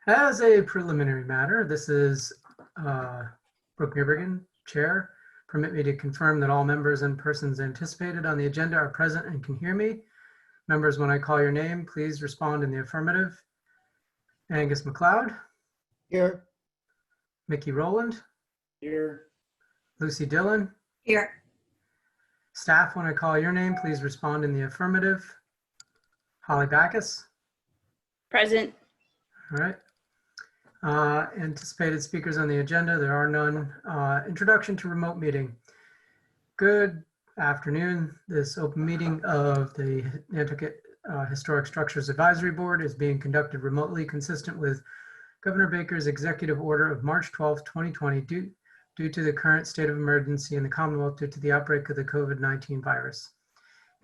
As a preliminary matter, this is Brooke Newbergen, Chair. Permit me to confirm that all members and persons anticipated on the agenda are present and can hear me. Members, when I call your name, please respond in the affirmative. Angus McLeod. Here. Mickey Rowland. Here. Lucy Dillon. Here. Staff, when I call your name, please respond in the affirmative. Holly Backus. Present. All right. Anticipated speakers on the agenda, there are none. Introduction to remote meeting. Good afternoon. This open meeting of the Nantucket Historic Structures Advisory Board is being conducted remotely, consistent with Governor Baker's executive order of March 12, 2020, due to the current state of emergency in the Commonwealth due to the outbreak of the COVID-19 virus.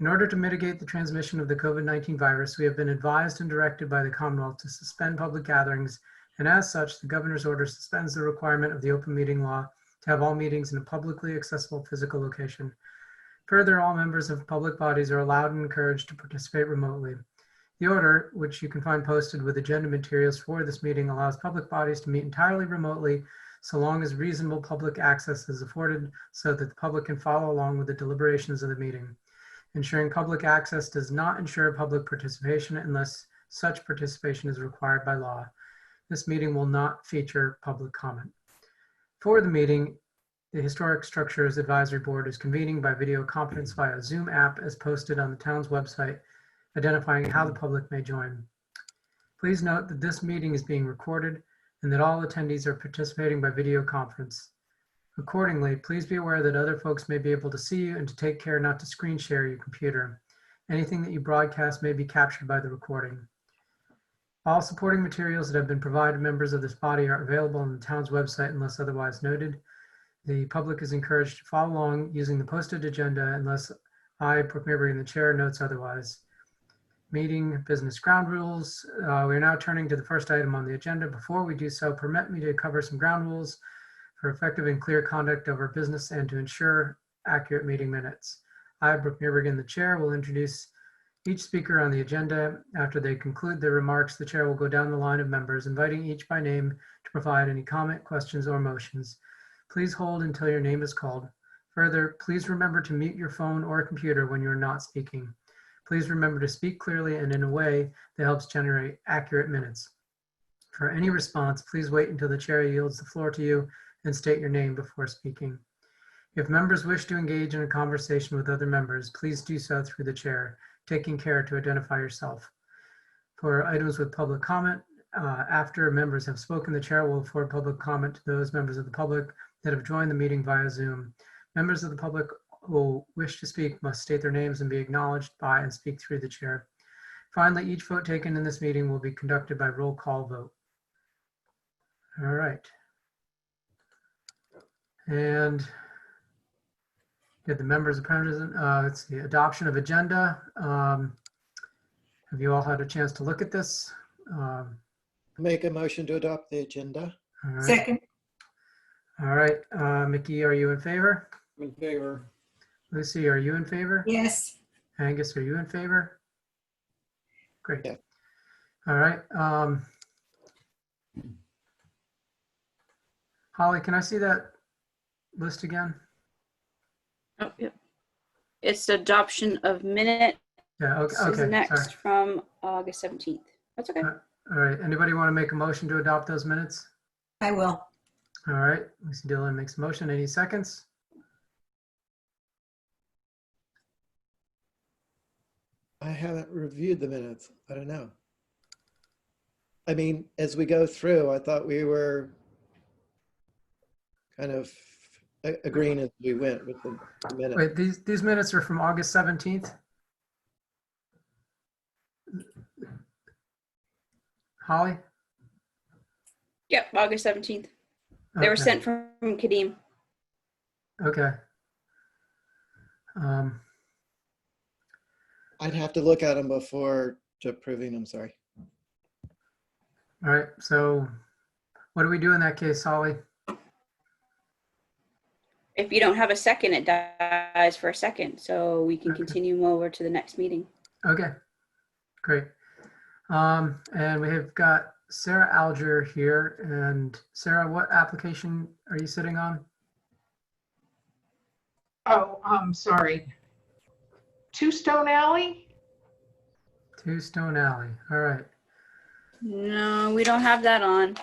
In order to mitigate the transmission of the COVID-19 virus, we have been advised and directed by the Commonwealth to suspend public gatherings, and as such, the governor's order suspends the requirement of the open meeting law to have all meetings in a publicly accessible physical location. Further, all members of public bodies are allowed and encouraged to participate remotely. The order, which you can find posted with agenda materials for this meeting, allows public bodies to meet entirely remotely so long as reasonable public access is afforded so that the public can follow along with the deliberations of the meeting. Ensuring public access does not ensure public participation unless such participation is required by law. This meeting will not feature public comment. For the meeting, the Historic Structures Advisory Board is convening by video conference via Zoom app as posted on the town's website, identifying how the public may join. Please note that this meeting is being recorded and that all attendees are participating by video conference. Accordingly, please be aware that other folks may be able to see you and to take care not to screen share your computer. Anything that you broadcast may be captured by the recording. All supporting materials that have been provided to members of this body are available on the town's website unless otherwise noted. The public is encouraged to follow along using the posted agenda unless I, Brooke Newbergen, the chair, notes otherwise. Meeting business ground rules. We are now turning to the first item on the agenda. Before we do so, permit me to cover some ground rules for effective and clear conduct of our business and to ensure accurate meeting minutes. I, Brooke Newbergen, the chair, will introduce each speaker on the agenda. After they conclude their remarks, the chair will go down the line of members, inviting each by name to provide any comment, questions, or motions. Please hold until your name is called. Further, please remember to mute your phone or computer when you're not speaking. Please remember to speak clearly and in a way that helps generate accurate minutes. For any response, please wait until the chair yields the floor to you and state your name before speaking. If members wish to engage in a conversation with other members, please do so through the chair, taking care to identify yourself. For items with public comment, after members have spoken, the chair will afford public comment to those members of the public that have joined the meeting via Zoom. Members of the public who wish to speak must state their names and be acknowledged by and speak through the chair. Finally, each vote taken in this meeting will be conducted by roll call vote. All right. And get the members of present. Let's see, adoption of agenda. Have you all had a chance to look at this? Make a motion to adopt the agenda. All right. Second. All right. Mickey, are you in favor? I'm in favor. Lucy, are you in favor? Yes. Angus, are you in favor? Great. Yeah. All right. Holly, can I see that list again? Oh, yeah. It's adoption of minute. Yeah, okay. This is Okay, next sorry. from August 17th. That's okay. All right. Anybody want to make a motion to adopt those minutes? I will. All right. Lucy Dillon makes a motion. Any seconds? I haven't reviewed the minutes. I don't know. I mean, as we go through, I thought we were kind of agreeing as we went with the minutes. Wait, these minutes are from August 17th? Holly? Yep, August 17th. They were Okay. sent from Kadeem. Okay. I'd have to look at them before approving them, sorry. All right. So what do we do in that case, Holly? If you don't have a second, it dies for a second. So we can Okay. continue over to the next meeting. Okay, great. And we have got Sarah Alger here. And Sarah, what application are you sitting on? Oh, sorry. Two Stone Alley? Two Stone Alley. All right. No, we don't have that on.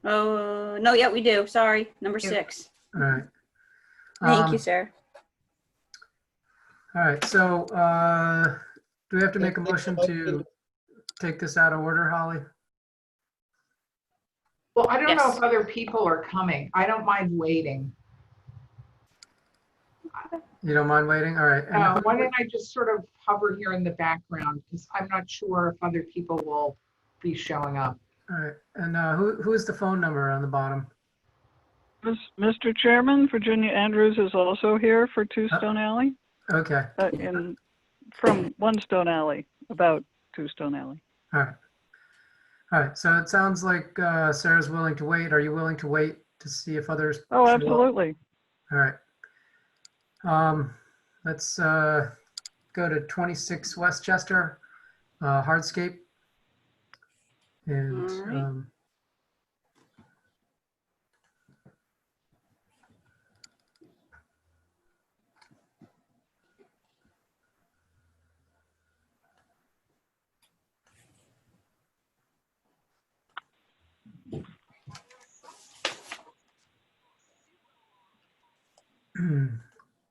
Oh, no, yeah, we do. Sorry. Number Yeah. 6. All right. Thank you, sir. All right. So do we have to make a motion to take this out of order, Holly? Well, I don't know Yes. if other people are coming. I don't mind waiting. You don't mind waiting? All right. And Why don't I just sort of hover here in the background because I'm not sure if other people will be showing up. all right. And who is the phone number on the bottom? Mr. Chairman, Virginia Andrews is also here for Two Stone Alley, Okay. from One Stone Alley, about Two Stone Alley. All right. All right. So it sounds like Sarah's willing to wait. Are you willing to wait to see if others? Oh, show up? absolutely. All right. Let's go to 26 Westchester, hardscape. And All right.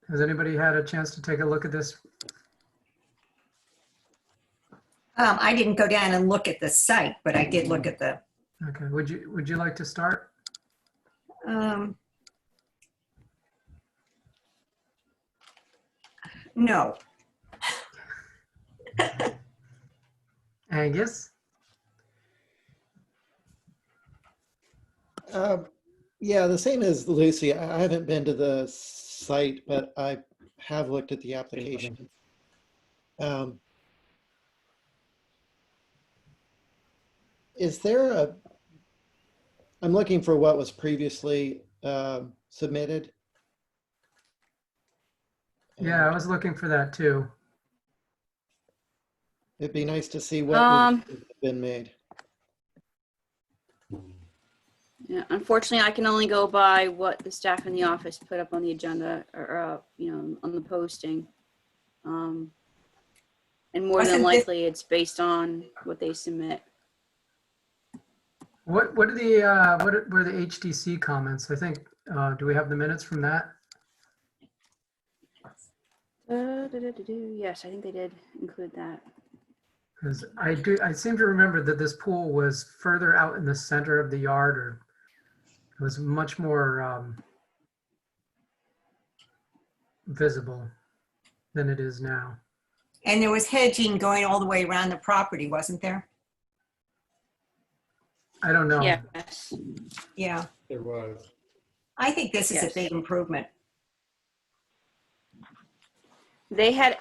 has anybody had a chance to take a look at this? I didn't go down and look at the site, but I did look at the, Okay. Would you like to start? no. Angus? Yeah, the same as Lucy. I haven't been to the site, but I have looked at the application. Is there I'm looking for what was previously submitted. Yeah, I was looking for that too. It'd be nice to see what has been made. Yeah, unfortunately, I can only go by what the staff in the office put up on the agenda or, on the posting. And more than Wasn't this- likely, it's based on what they submit. What were the HDC comments? I think, do we have the minutes from that? Yes, I think they did include that. Because I seem to remember that this pool was further out in the center of the yard, or it was much more visible than it is now. And there was hedging going all the way around the property, wasn't there? I don't know. Yes. Yeah. There was. I think this is a Yes. big improvement. They had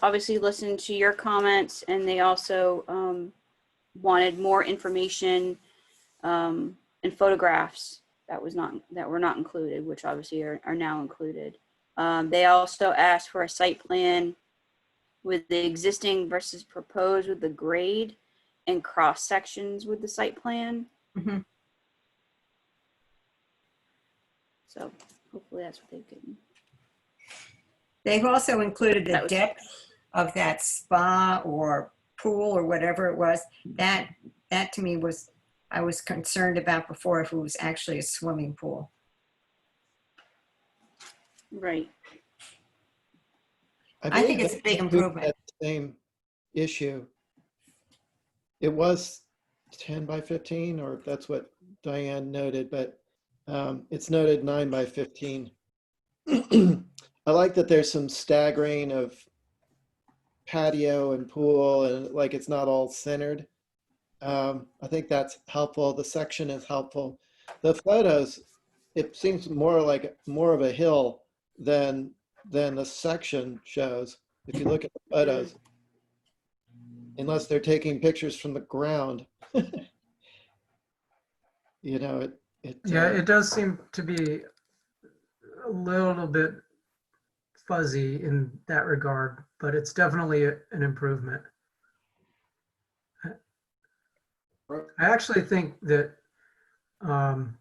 obviously listened to your comments, and they also wanted more information and photographs that were not included, which obviously are now included. They also asked for a site plan with the existing versus proposed with the grade and cross sections with the site plan. Mhm. So hopefully that's what they could. They've also included the That was- depth of that spa or pool or whatever it was. That to me was, I was concerned about before if it was actually a swimming pool. Right. I think believe it's a that big included improvement. that Same issue. It was 10 by 15, or that's what Diane noted, but it's noted 9 by 15. I like that there's some staggering of patio and pool, and like it's not all centered. I think that's helpful. The section is helpful. The photos, it seems more of a hill than the section shows. If you look at the photos, unless they're taking pictures from the ground, it Yeah, it does seem to be a little bit fuzzy in that regard, but it's definitely an improvement. I actually think that um,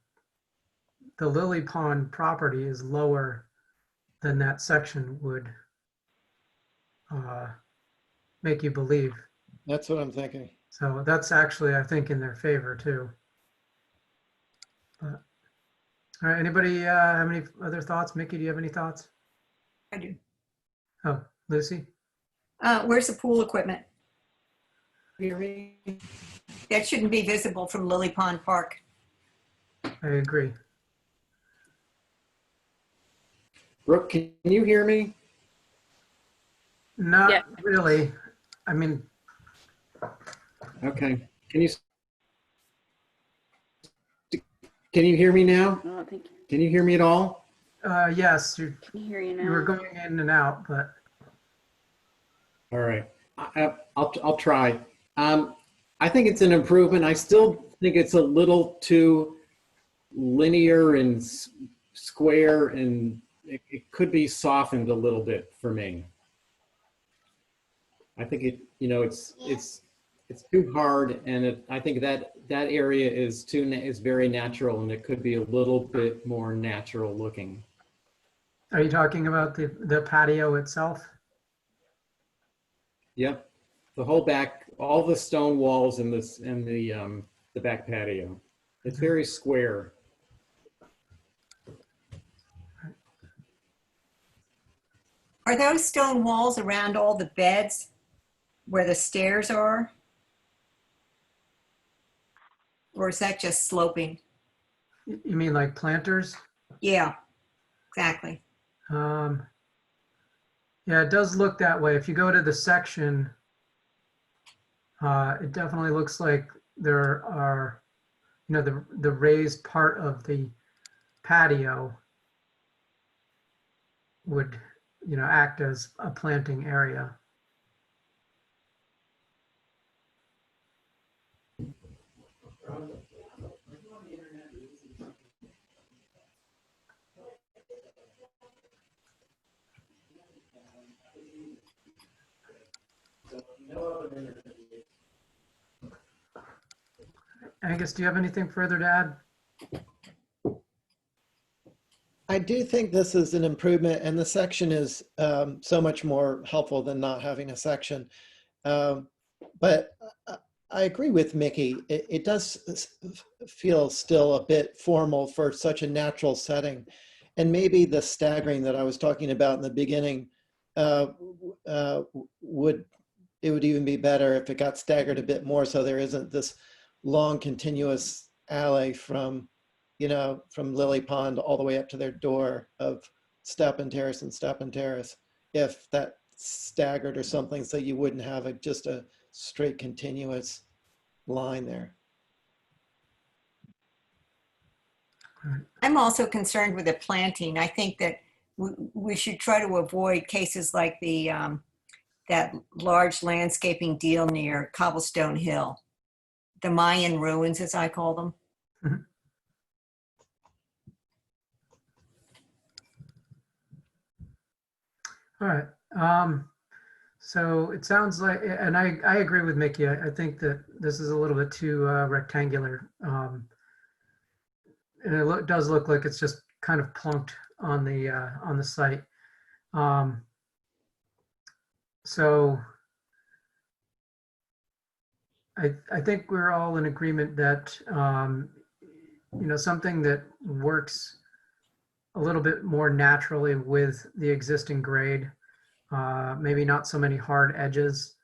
the Lily Pond property is lower than that section would uh, make you believe. That's what I'm thinking. So that's actually, I think, in their favor too. But, all right, anybody have any other thoughts? Mickey, do you have any thoughts? I do. Oh, Lucy? Where's the pool equipment? That shouldn't be visible from Lily Pond Park. I agree. Brooke, can you hear me? Not Yeah. really. I mean, Okay. Can you hear me now? I don't think Can you hear me at all? yes, you I can hear you were now. going in and out, but All right. I'll try. I think it's an improvement. I still think it's a little too linear and square, and it could be softened a little bit for me. I think it's too hard, and I think that area is very natural, and it could be a little bit more natural looking. are you talking about the patio itself? Yep, the whole back, all the stone walls and the back patio. It's very square. Are those stone walls around all the beds where the stairs are? Or is that just sloping? You mean like planters? Yeah, exactly. Yeah, it does look that way. If you go to the section, it definitely looks like there are, the raised part of the patio would, act as a planting area. Angus, do you have anything further to add? I do think this is an improvement, and the section is so much more helpful than not having a section. But I agree with Mickey. It does feel still a bit formal for such a natural setting. And maybe the staggering that I was talking about in the beginning would even be better if it got staggered a bit more, so there isn't this long continuous alley from Lily Pond all the way up to their door of step and terrace and step and terrace. If that staggered or something, so you wouldn't have just a straight continuous line there. I'm also concerned with the planting. I think that we should try to avoid cases like that large landscaping deal near Cobblestone Hill, the Mayan ruins, as I call them. Mhm. All right. So it sounds like, and I agree with Mickey. I think that this is a little bit too rectangular. And it does look like it's just kind of plunked on the site. So I think we're all in agreement that something that works a little bit more naturally with the existing grade, maybe not so many hard edges,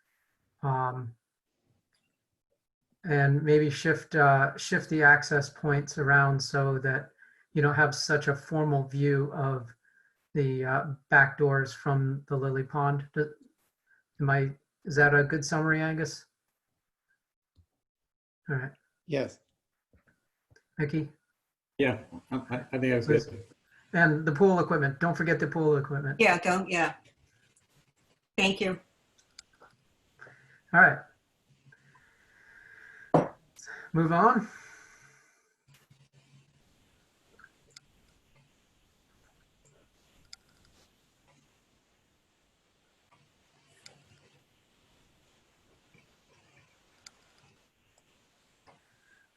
and maybe shift the access points around so that you don't have such a formal view of the back doors from the Lily Pond. Is that a good summary, Angus? All right, Yes. Mickey? Yeah, I think that was Please. good. And the pool equipment, don't forget the pool equipment. Yeah, yeah. Thank you. All right. Move on.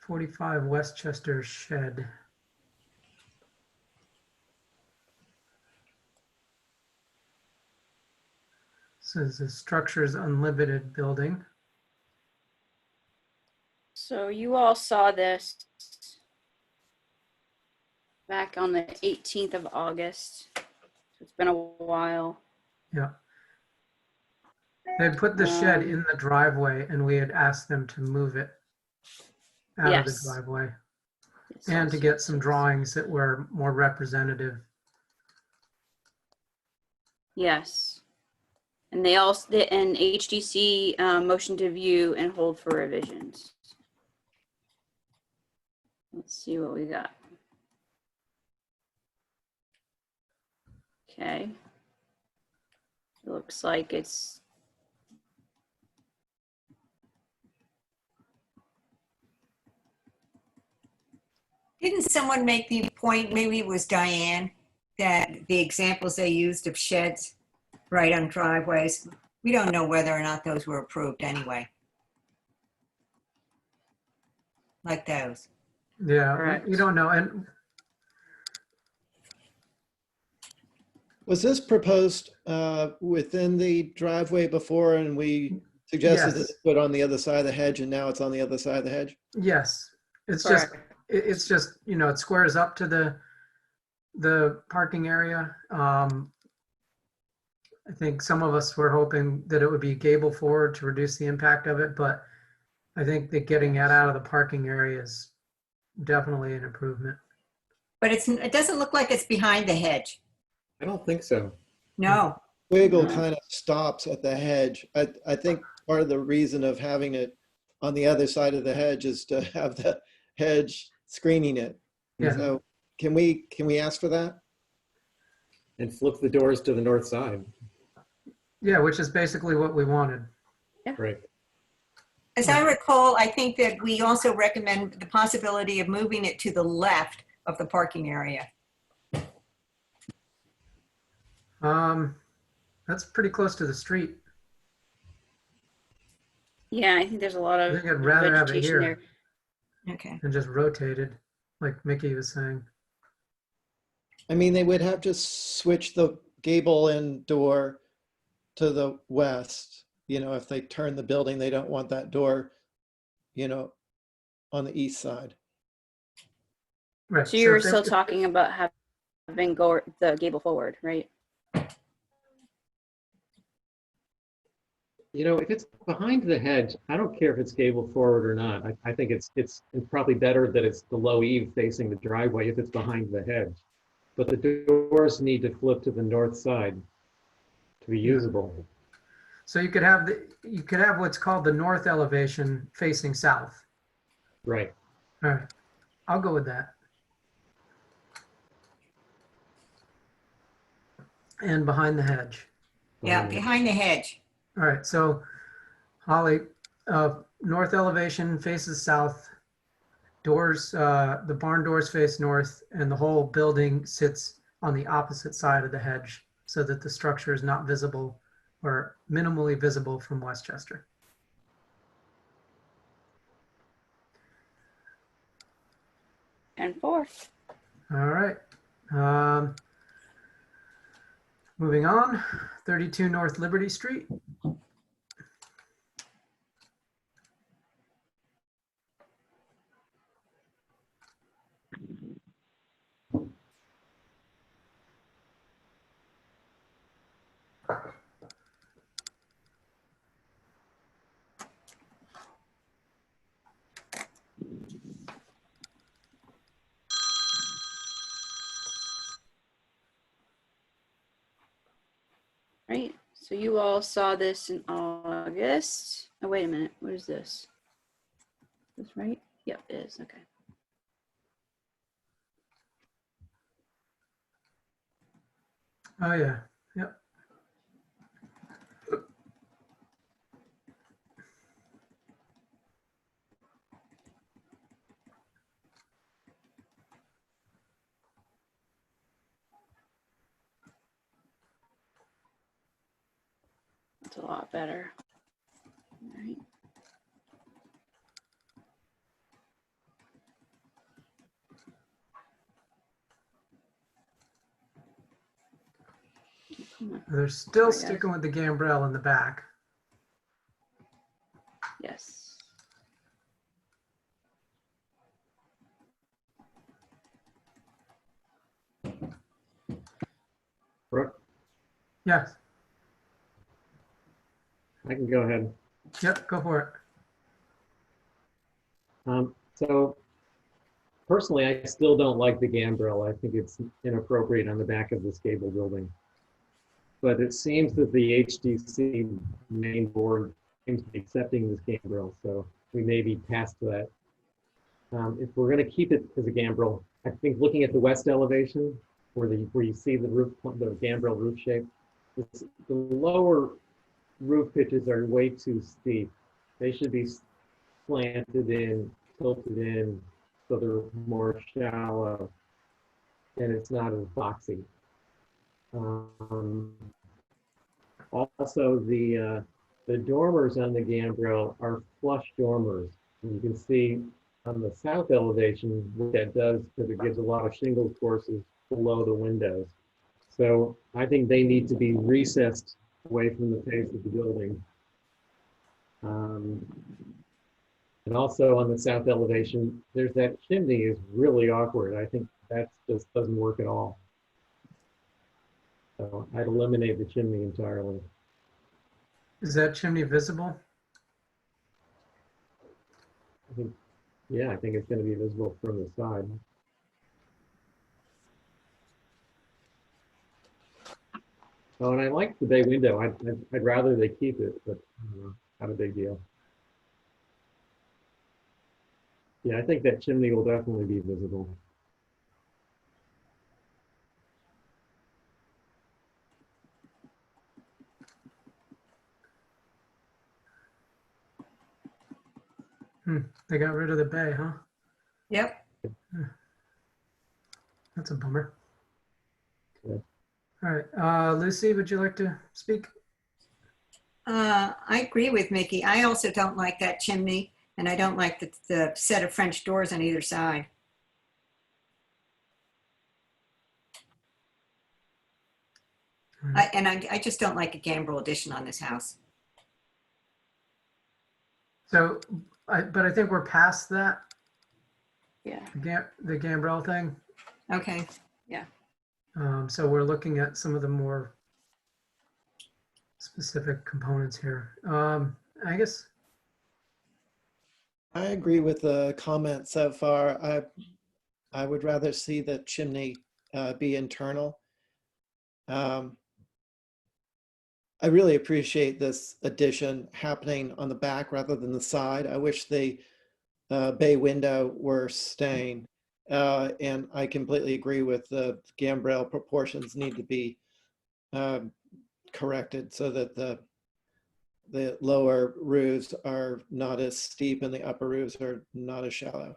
45 Westchester Shed. Says the structure is unlimited building. So you all saw this back on the 18th of August. So it's been a while. Yeah. They put the shed in the driveway and we had asked them to move it out of the Yes. driveway Yes, and to yes, get yes, some yes. drawings that were more representative. Yes. And they also, and HDC motion to view and hold for revisions. Let's see what we got. Okay. It looks like it's, Didn't someone make the point, maybe it was Diane, that the examples they used of sheds right on driveways, we don't know whether or not those were approved anyway. Like those. Yeah, Correct. you don't know. And Was this proposed within the driveway before and we suggested Yes. that put on the other side of the hedge and now it's on the other side of the hedge? yes, it's correct. just, it's just, you know, it squares up to the parking area. I think some of us were hoping that it would be gable forward to reduce the impact of it, but I think that getting it out of the parking area is definitely an improvement. But it doesn't look like it's behind the hedge. I don't think so. No. Wiggle No. kind of stops at the hedge. I think part of the reason of having it on the other side of the hedge is to have the hedge screening it. Yeah. So can we ask for that? And flip the doors to the north side. Yeah, which is basically what we wanted. Right. As I recall, I think that we also recommend the possibility of moving it to the left of the parking area. That's pretty close to the street. Yeah, I think there's a lot I of think I'd rather have it vegetation there. here Okay. and just rotated, like Mickey was saying. I mean, they would have to switch the gable end door to the west. You know, if they turn the building, they don't want that door, you know, on the east side. Right. So you're if they- still talking about having the gable forward, right? You know, if it's behind the hedge, I don't care if it's gable forward or not. I think it's probably better that it's the low eave facing the driveway if it's behind the hedge. But the doors need to flip to the north side to be usable. So you could have what's called the north elevation facing south. Right. All right. I'll go with that. And behind the hedge. Yeah, behind the hedge. All right. So Holly, north elevation faces south. Doors, the barn doors face north, and the whole building sits on the opposite side of the hedge so that the structure is not visible or minimally visible from Westchester. And fourth. All right. Moving on, 32 North Liberty Street. Right. So you all saw this in August. Oh, wait a minute. What is this? Is this right? Yep, it is. Okay. Oh yeah. Yep. That's a lot better. All right. They're still Sorry, guys. sticking with the gambrel in the back. Yes. Brooke, Yes. I can go ahead. Yep. Go for it. So personally, I still don't like the gambrel. I think it's inappropriate on the back of this gable building. But it seems that the HDC main board seems to be accepting this gambrel, so we may be past that. If we're going to keep it as a gambrel, I think looking at the west elevation, where you see the roof, the gambrel roof shape, the lower roof pitches are way too steep. They should be slanted in, tilted in, so they're more shallow, and it's not as boxy. Also, the dormers on the gambrel are flush dormers. And you can see on the south elevation what that does, because it gives a lot of shingles courses below the windows. So I think they need to be recessed away from the face of the building. And also on the south elevation, there's that chimney is really awkward. I think that just doesn't work at all. So I'd eliminate the chimney entirely. Is that chimney visible? I think, yeah, I think it's going to be visible from the side. Oh, and I like the bay window. I'd rather they keep it, but not a big deal. Yeah, I think that chimney will definitely be visible. They got rid of the bay, huh? Yep. That's a bummer. Yeah. All right. Lucy, would you like to speak? I agree with Mickey. I also don't like that chimney, and I don't like the set of French doors on either side. I just don't like a gambrel addition on this house. So, but I think we're past that, Yeah. the gambrel thing. Okay. So we're looking at some of the more specific components here. I guess, I agree with the comment so far. I would rather see the chimney be internal. I really appreciate this addition happening on the back rather than the side. I wish the bay window were staying. And I completely agree with the gambrel proportions need to be corrected so that the lower roofs are not as steep and the upper roofs are not as shallow.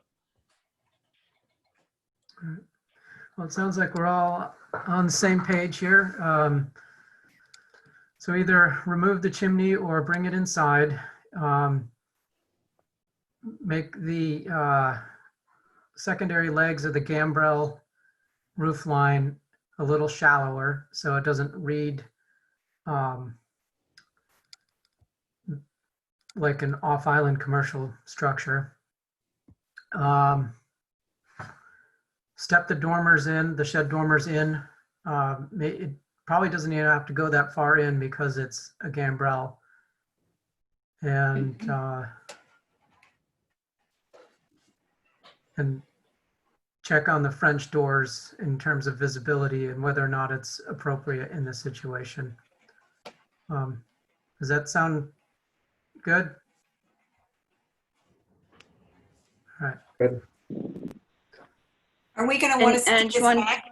well, it sounds like we're all on the same page here. So either remove the chimney or bring it inside. Make the secondary legs of the gambrel roof line a little shallower so it doesn't read like an off-island commercial structure. Step the dormers in, the shed dormers in. It probably doesn't even have to go that far in because it's a gambrel. And check on the French doors in terms of visibility and whether or not it's appropriate in this situation. Does that sound good? All right. Good. Are we going to want to see And this Siobhan- back?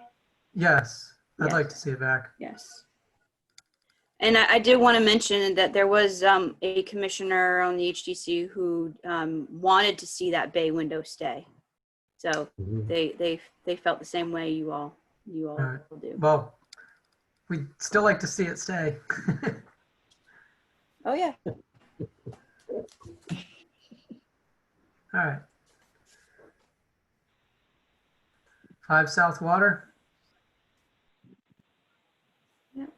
Yes, I'd Yes. like to see it back. Yes. And I did want to mention that there was a commissioner on the HDC who wanted to see that bay window stay. So Mhm. they felt the same way you all right. do. Well, we'd still like to see it stay. Oh yeah. All right. 5 South Water. Yep.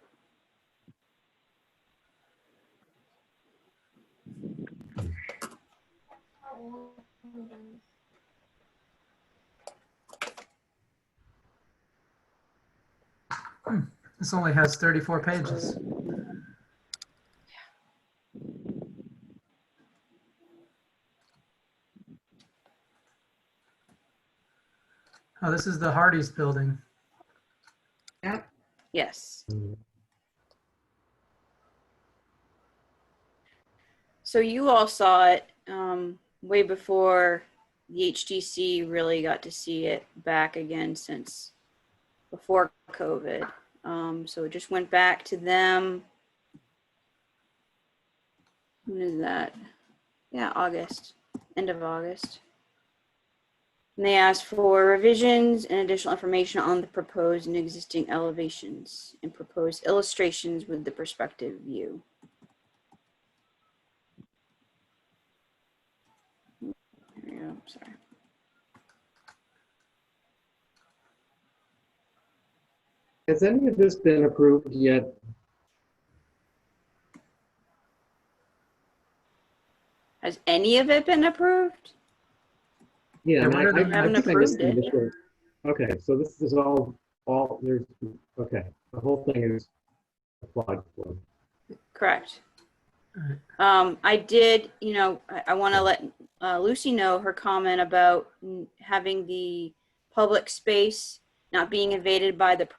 This only has 34 pages. Oh, this is the Hardee's building. Yep. Yes. So you all saw it way before the HDC really got to see it back again since before COVID. So it just went back to them. When is that? Yeah, August, end of August. And they asked for revisions and additional information on the proposed and existing elevations and proposed illustrations with the perspective view. There you go, sorry. Has any of this been approved yet? Has any of it been approved? Yeah, and what are the- I haven't think I missed approved the it. initial. Okay, so this is all there's, okay, the whole thing is applied for. Correct. Alright. I did, I want to let Lucy know her comment about having the public space not being invaded by the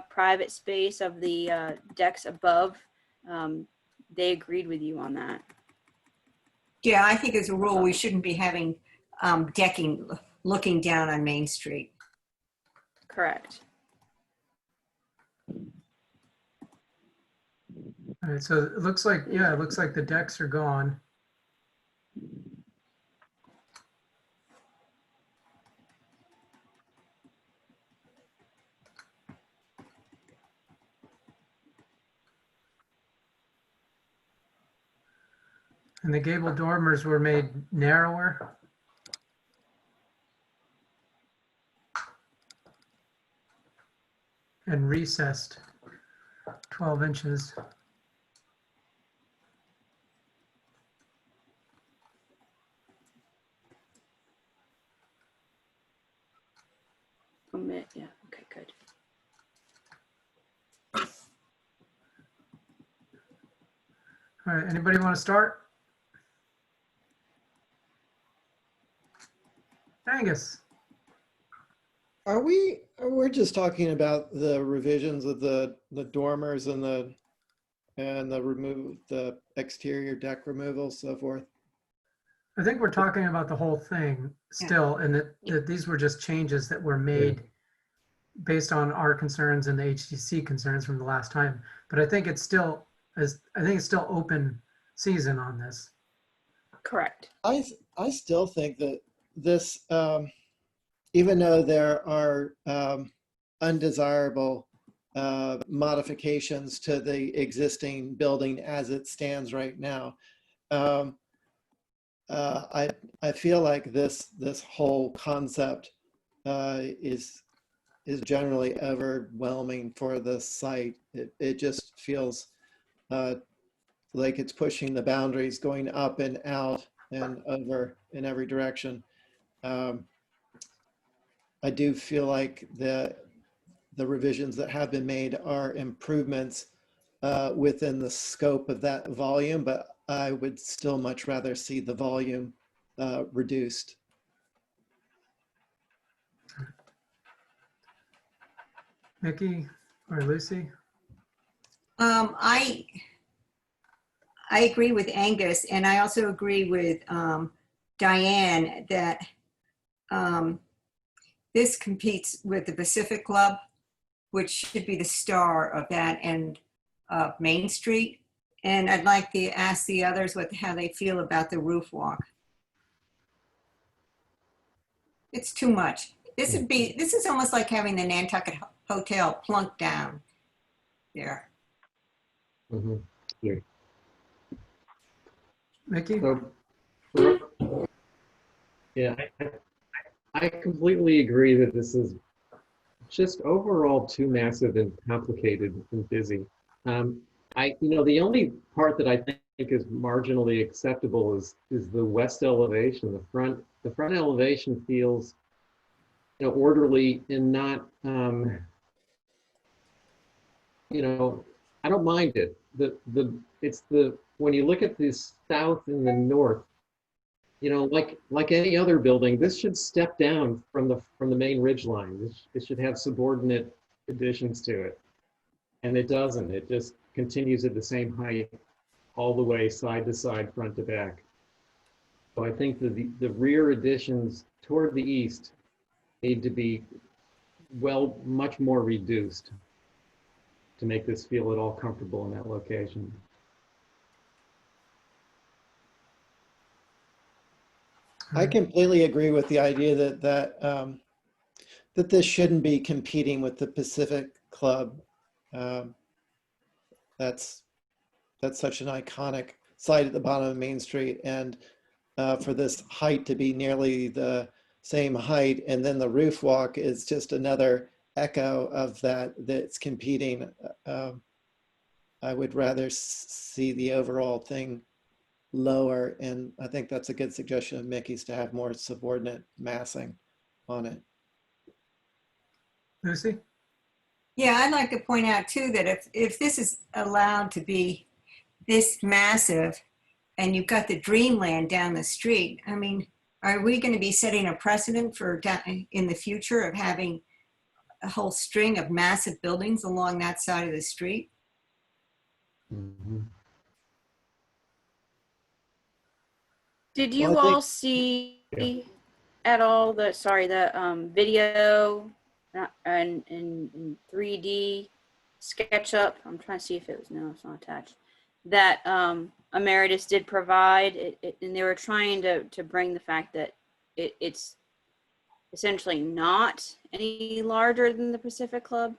private space of the decks above. They agreed with you on that. Yeah, I think as a rule, we shouldn't be having decking looking down on Main Street. Correct. All right, so it looks like, yeah, it looks like the decks are gone. And the gable dormers were made narrower. And recessed 12 inches. Omit, yeah, okay, good. All right, anybody want to start? Angus. We're just talking about the revisions of the dormers and the the exterior deck removal, so forth. I think we're talking about the whole thing still, and that these were just changes that were made based on our concerns and the HTC concerns from the last time. But I think it's still open season on this. Correct. I still think that this, even though there are undesirable modifications to the existing building as it stands right now, I feel like this whole concept is generally overwhelming for the site. It just feels like it's pushing the boundaries, going up and out and over in every direction. I do feel like the revisions that have been made are improvements within the scope of that volume, but I would still much rather see the volume reduced. Mickey or Lucy? I agree with Angus, and I also agree with Diane that this competes with the Pacific Club, which should be the star of that end of Main Street. And I'd like to ask the others how they feel about the roof walk. It's too much. This is almost like having the Nantucket Hotel plunk down there. Mm-hmm. Yeah. Mickey? So, yeah, I completely agree that this is just overall too massive and complicated and busy. The only part that I think is marginally acceptable is the west elevation. The front elevation feels, you know, orderly and not, you know, I don't mind it. When you look at the south and the north, you know, like any other building, this should step down from the main ridge line. It should have subordinate additions to it. And it doesn't. It just continues at the same height all the way side to side, front to back. So I think the rear additions toward the east need to be much more reduced to make this feel at all comfortable in that location. I completely agree with the idea that this shouldn't be competing with the Pacific Club. That's such an iconic site at the bottom of Main Street, and for this height to be nearly the same height, and then the roof walk is just another echo of that's competing. I would rather see the overall thing lower, and I think that's a good suggestion of Mickey's to have more subordinate massing on it. Lucy? Yeah, I'd like to point out too that if this is allowed to be this massive and you've got the dreamland down the street, I mean, are we going to be setting a precedent for in the future of having a whole string of massive buildings along that side of the street? Mm-hmm. Did you Well, I think- all see Yeah. at all the video and 3D SketchUp? I'm trying to see if it was, no, it's not attached. That Emeritus did provide, and they were trying to bring the fact that it's essentially not any larger than the Pacific Club.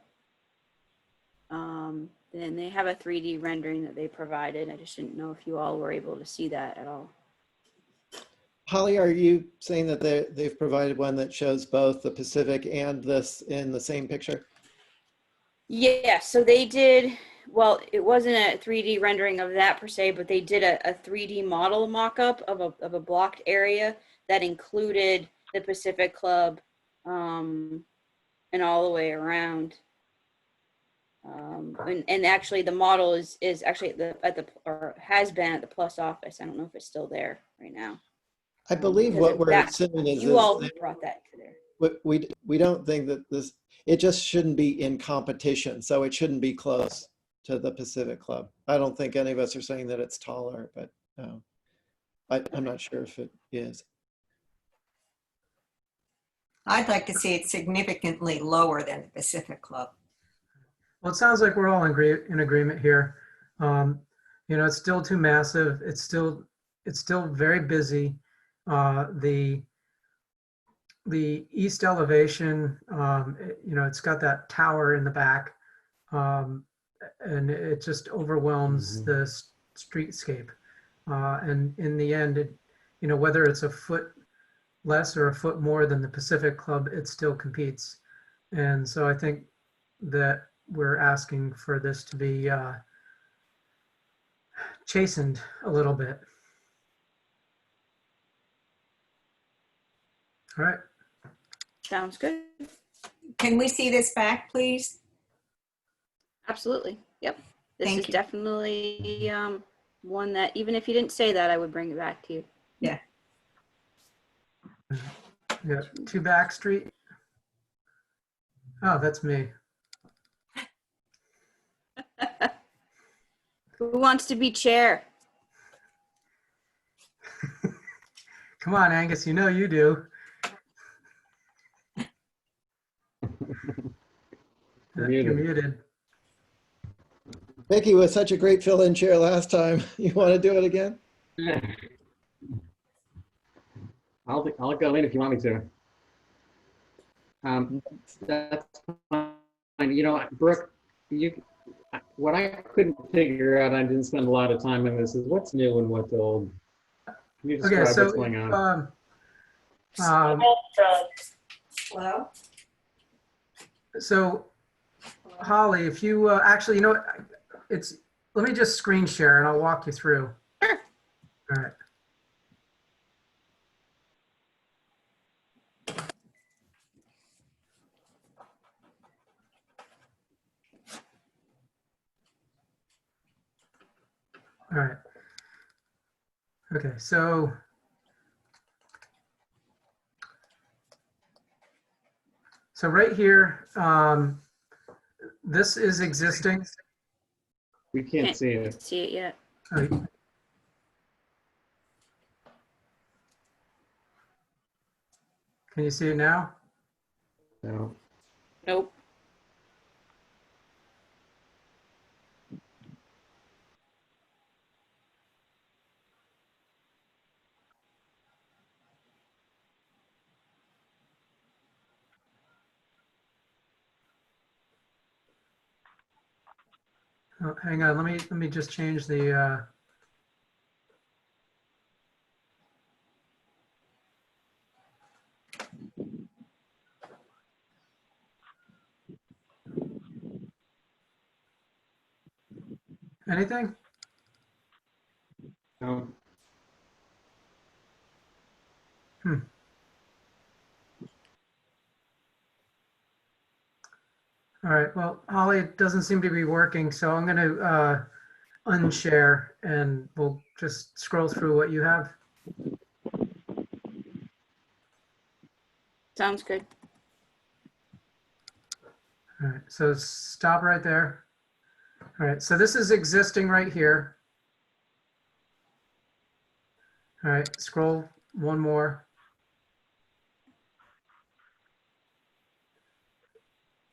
Then they have a 3D rendering that they provided. I just didn't know if you all were able to see that at all. Holly, are you saying that they've provided one that shows both the Pacific and this in the same picture? Yeah, so they did, well, it wasn't a 3D rendering of that per se, but they did a 3D model mock-up of a blocked area that included the Pacific Club and all the way around. And actually the model is actually or has been at the Plus office. I don't know if it's still there right now. I believe Because what we're that- assuming is You all that brought that to there. we don't think that it just shouldn't be in competition, so it shouldn't be close to the Pacific Club. I don't think any of us are saying that it's taller, but I'm not sure if it is. I'd like to see it significantly lower than the Pacific Club. Well, it sounds like we're all in agreement here. You know, it's still too massive. It's still very busy. The east elevation, you know, it's got that tower in the back, and it just overwhelms the streetscape. And in the end, you know, whether it's a foot less or a foot more than the Pacific Club, it still competes. And so I think that we're asking for this to be chastened a little bit. All right. Sounds good. Can we see this back, please? Absolutely. Yep. This Thank is you. definitely one that, even if you didn't say that, I would bring it back to you. Yeah. Yeah, 2 Back Street. Oh, that's me. Who wants to be chair? Come on, Angus, you know you do. You're You're muted. muted. Mickey was such a great fill-in chair last time. You want to do it again? I'll go in if you want me to. That's fine. You know, Brooke, what I couldn't figure out, I didn't spend a lot of time on this, is what's new and what's old. Can you describe Okay, so what's going on? Hello? So Holly, if you actually, you know what, let me just screen share and I'll walk you through. All right. All right. Okay, so right here, this is existing. We can't see it. See it yet? Oh, can you see it now? No. Nope. Oh, hang on, let me just change the anything? No. All right, well, Holly, it doesn't seem to be working, so I'm going to unshare and we'll just scroll through what you have. Sounds good. All right, so stop right there. All right, so this is existing right here. All right, scroll one more.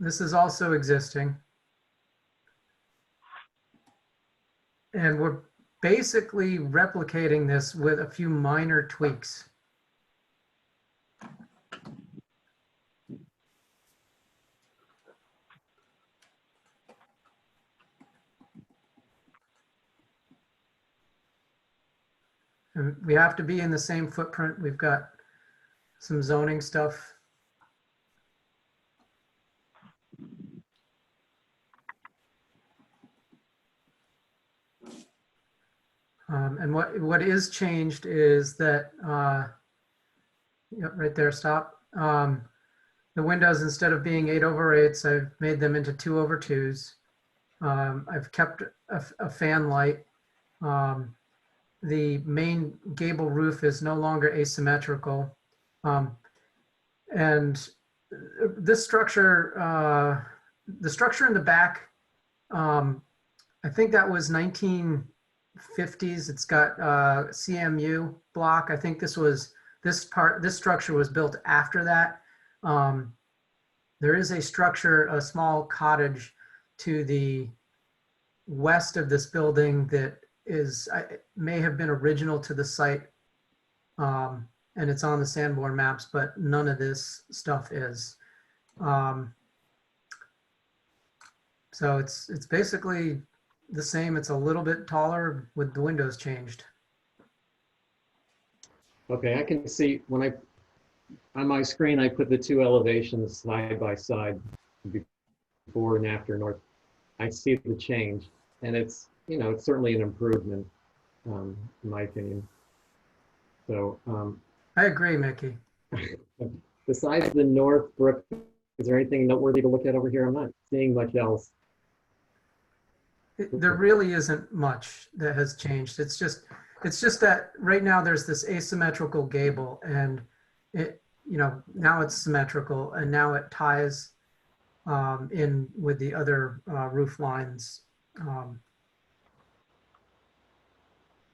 This is also existing. And we're basically replicating this with a few minor tweaks. And we have to be in the same footprint. We've got some zoning stuff. And what is changed is that, yep, right there, stop. The windows, instead of being 8/8s, I've made them into 2/2s. I've kept a fan light. The main gable roof is no longer asymmetrical. And this structure, the structure in the back, I think that was 1950s. It's got CMU block. I think this structure was built after that. There is a structure, a small cottage to the west of this building that may have been original to the site, and it's on the Sanborn maps, but none of this stuff is. So it's basically the same. It's a little bit taller with the windows changed. Okay, I can see on my screen, I put the two elevations side by side, before and after north. I see the change, and it's certainly an improvement, in my opinion. So I agree, Mickey. besides the north brook, is there anything noteworthy to look at over here? I'm not seeing much else. There really isn't much that has changed. It's just that right now there's this asymmetrical gable, and now it's symmetrical, and now it ties in with the other roof lines.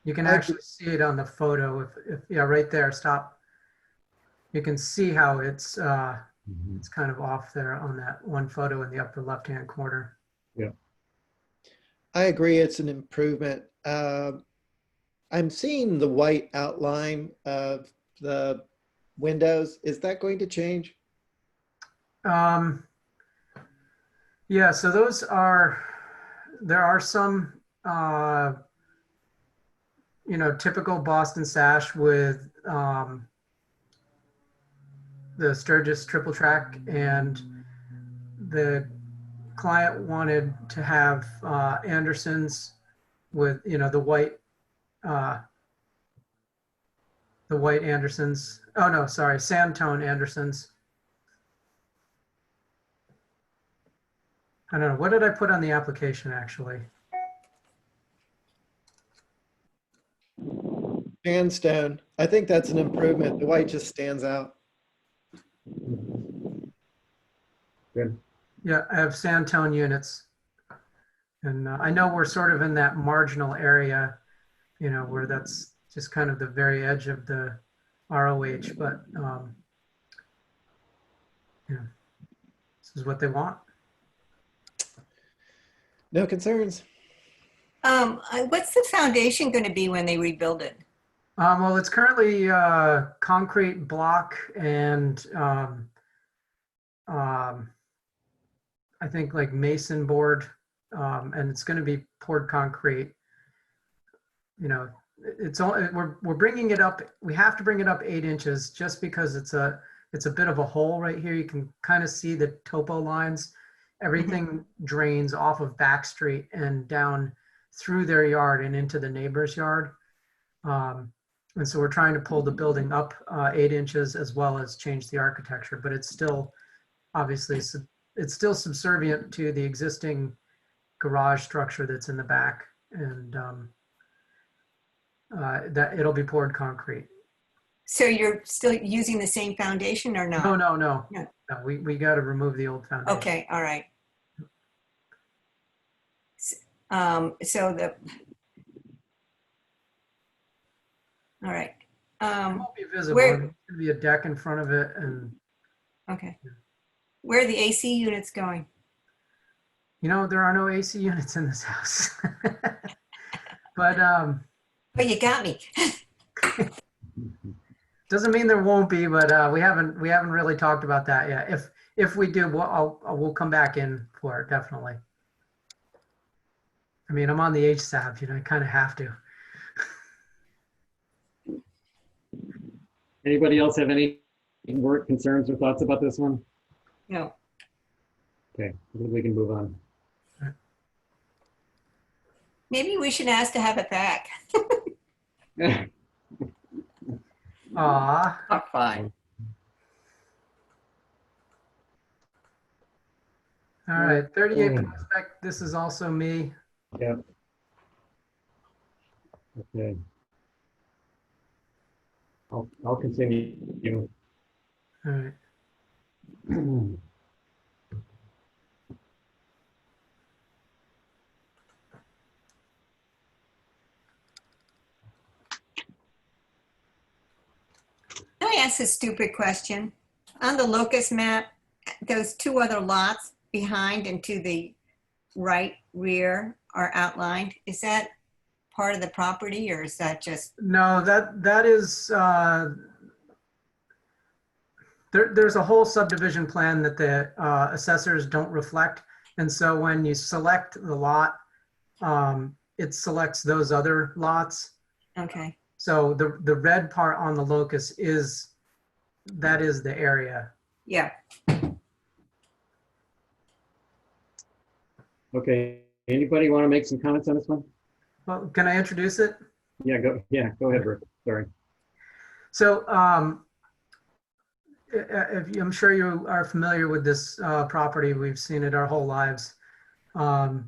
You can actually see it on the photo. If yeah, right there, stop. You can see how it's kind of off there on that one photo in the upper left-hand corner. Yeah. I agree, it's an improvement. I'm seeing the white outline of the windows. Is that going to change? Yeah, so there are some, typical Boston sash with the Sturgis triple track, and the client wanted to have Andersons with, the white the white Andersons. Oh, no, sorry, sandtone Andersons. I don't know. What did I put on the application, actually? Sandstone. I think that's an improvement. The white just stands out. Good. Yeah, I have sandtone units. And I know we're sort of in that marginal area, you know, where that's just kind of the very edge of the ROH, but, you know, this is what they want. No concerns. What's the foundation going to be when they rebuild it? Well, it's currently concrete block and I think like mason board, and it's going to be poured concrete. You know, it's all we're bringing it up. We have to bring it up 8 inches just because it's a bit of a hole right here. You can kind of see the topo lines. Everything drains off of Back Street and down through their yard and into the neighbor's yard. And so we're trying to pull the building up 8 inches as well as change the architecture, but it's still obviously it's still subservient to the existing garage structure that's in the back, and that it'll be poured concrete. So you're still using the same foundation or not? No. No. No, we got to remove the old foundation. Okay, all right. All right. It won't be visible. where- There's going to be a deck in front of it, and Okay. Where are the AC units going? you know there are no AC units in this house. But Oh, you got me. doesn't mean there won't be. But we haven't really talked about that yet. If we do, we'll come back in for it, definitely. I mean, I'm on the HSAB, you know, I kind of have to. Anybody else have any work concerns or thoughts about this one? No. Okay, I think we can move on. Maybe we should ask to have it back. Aw, Oh, fine. all right, 38 Prospect, this is also me. Yeah. Okay. I'll continue. All right. Can I ask a stupid question? On the locust map, those 2 other lots behind and to the right rear are outlined. Is that part of the property or is that just, No, that is, there's a whole subdivision plan that the assessors don't reflect. And so when you select the lot, it selects those other lots. okay. So the red part on the locus is the area. Yeah. Okay, anybody want to make some comments on this one? Well, can I introduce it? Yeah, go ahead, Rick. Sorry. So I'm sure you are familiar with this property. We've seen it our whole lives. And,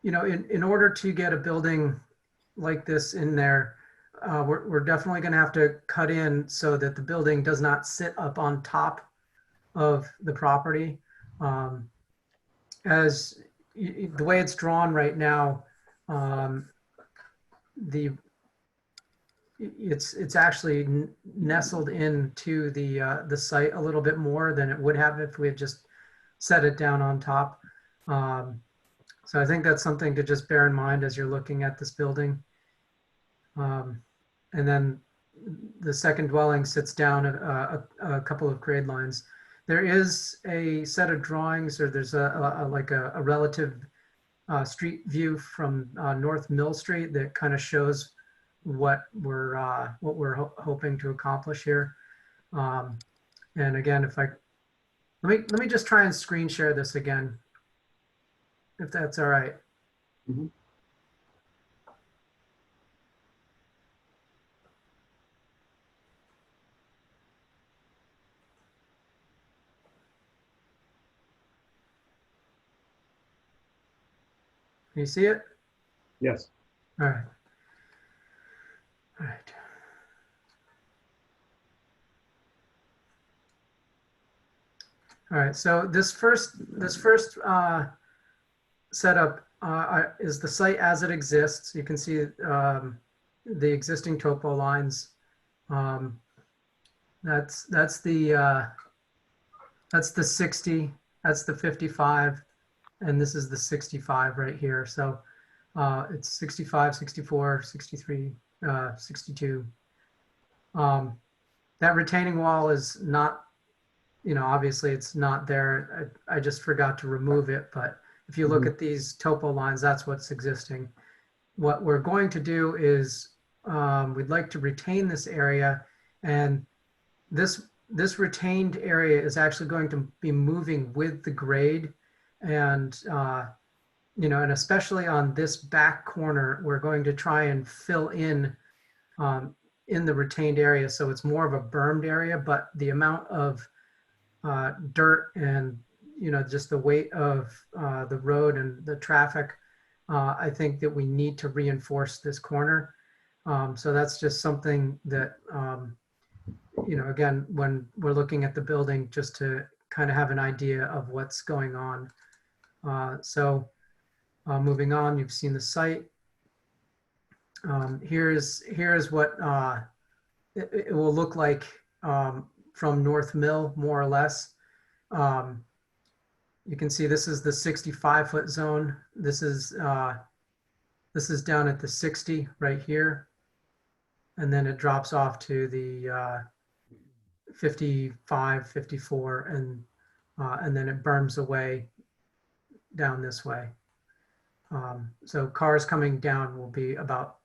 you know, in order to get a building like this in there, we're definitely going to have to cut in so that the building does not sit up on top of the property. As the way it's drawn right now, it's actually nestled into the site a little bit more than it would have if we had just set it down on top. So I think that's something to just bear in mind as you're looking at this building. And then the second dwelling sits down a couple of grade lines. There is a set of drawings, or there's a relative street view from North Mill Street that kind of shows what we're hoping to accomplish here. And again, if let me just try and screen share this again, if that's all right. Mhm. Can you see it? Yes. All right. All right. All right, so this first setup is the site as it exists. You can see the existing topo lines. That's the 60, that's the 55, and this is the 65 right here. So it's 65, 64, 63, 62. That retaining wall is not, obviously it's not there. I just forgot to remove it, but if you look at these topo lines, that's what's existing. What we're going to do is we'd like to retain this area, and this retained area is actually going to be moving with the grade, and and especially on this back corner, we're going to try and fill in the retained area, so it's more of a bermed area, but the amount of dirt and just the weight of the road and the traffic, I think that we need to reinforce this corner. So that's just something that again, when we're looking at the building, just to kind of have an idea of what's going on. So moving on, you've seen the site. Here's what it will look like from North Mill, more or less. You can see this is the 65-foot zone. This is down at the 60 right here, and then it drops off to the 55, 54, and then it berms away down this way. So cars coming down will be about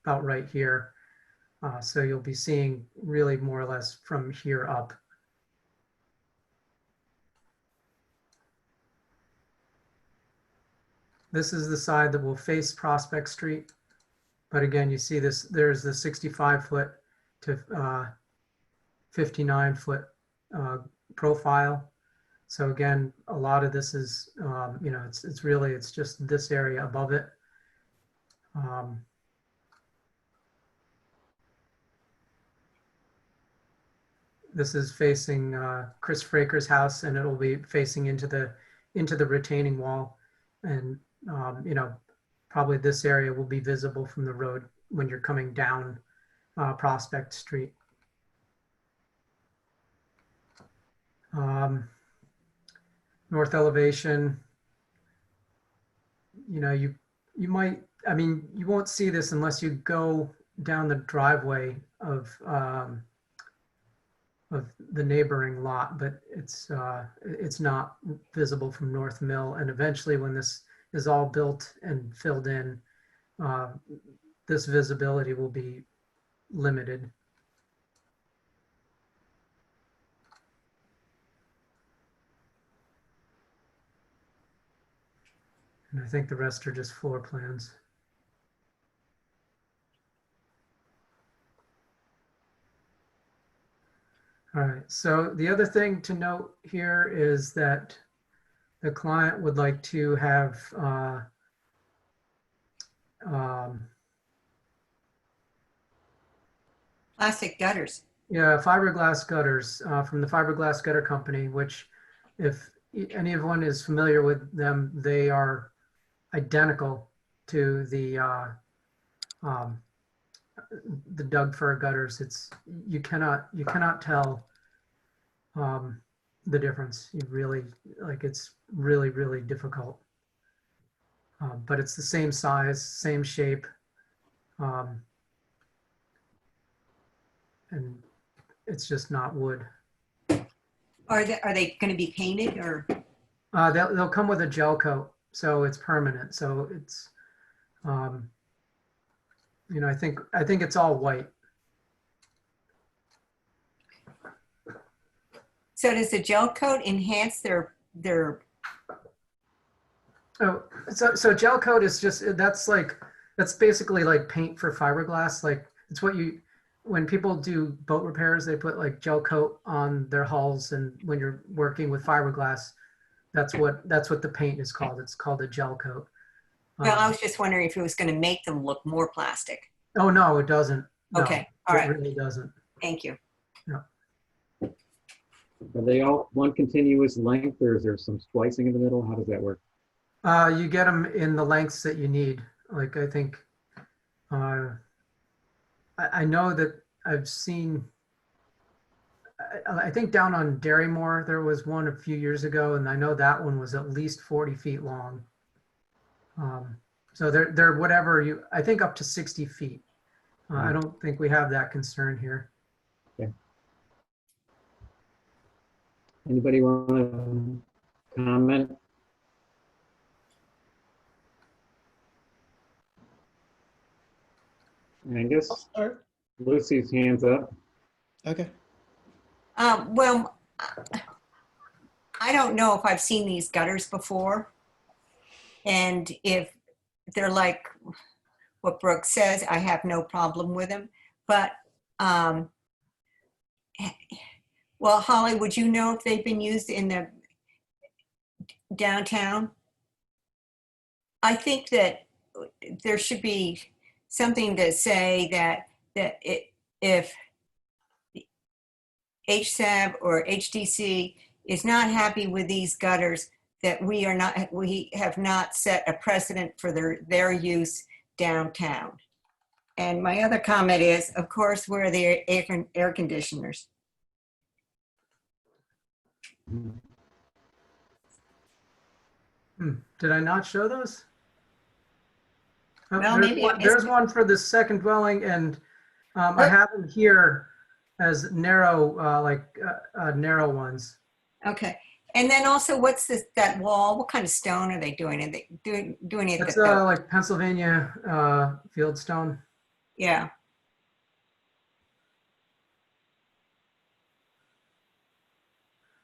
right here. So you'll be seeing really more or less from here up. This is the side that will face Prospect Street. But again, you see this, there's the 65-foot to 59-foot profile. So again, a lot of this is, it's just this area above it. This is facing Chris Fraker's house, and it'll be facing into the retaining wall. And probably this area will be visible from the road when you're coming down Prospect Street. North elevation, you might, you won't see this unless you go down the driveway of the neighboring lot, but it's not visible from North Mill. And eventually, when this is all built and filled in, this visibility will be limited. And I think the rest are just floor plans. All right, so the other thing to note here is that the client would like to have Plastic gutters. yeah, fiberglass gutters from the Fiberglass Gutter Company, which if anyone is familiar with them, they are identical to the Doug fir gutters. You cannot tell the difference. You really, it's really difficult. But it's the same size, same shape, and it's just not wood. Are they going to be painted or? They'll come with a gel coat, so it's permanent. So it's, I think it's all white. So does the gel coat enhance their? Oh, so gel coat is just, that's basically like paint for fiberglass. Like it's what when people do boat repairs, they put like gel coat on their hulls, and when you're working with fiberglass, that's what the paint is called. It's called a gel coat. Well, I was just wondering if it was going to make them look more plastic. Oh, no, it doesn't. No, Okay, all right. It really doesn't. Thank you. Are they all one continuous length, or is there some splicing in the middle? How does that work? You get them in the lengths that you need. Like, I think, I know that I've seen, I think down on Darrymore, there was one a few years ago, and I know that one was at least 40 feet long. So they're whatever you, I think up to 60 feet. I don't think we have that concern here. Okay. Anybody want to comment? Angus? I'll start. Lucy's hands up. Okay. Well, I don't know if I've seen these gutters before. And if they're like what Brooke says, I have no problem with them. But, well, Holly, would you know if they've been used in the downtown? I think that there should be something to say that if HSAB or HDC is not happy with these gutters, that we have not set a precedent for their use downtown. And my other comment is, of course, where are the air conditioners? Did I not show those? Oh, Well, there's maybe I one, missed there's it. one for the second dwelling, and I have them here as narrow, narrow ones. Okay. And then also, what's that wall? What kind of stone are they doing? Are they doing it? It's like Pennsylvania fieldstone. Yeah.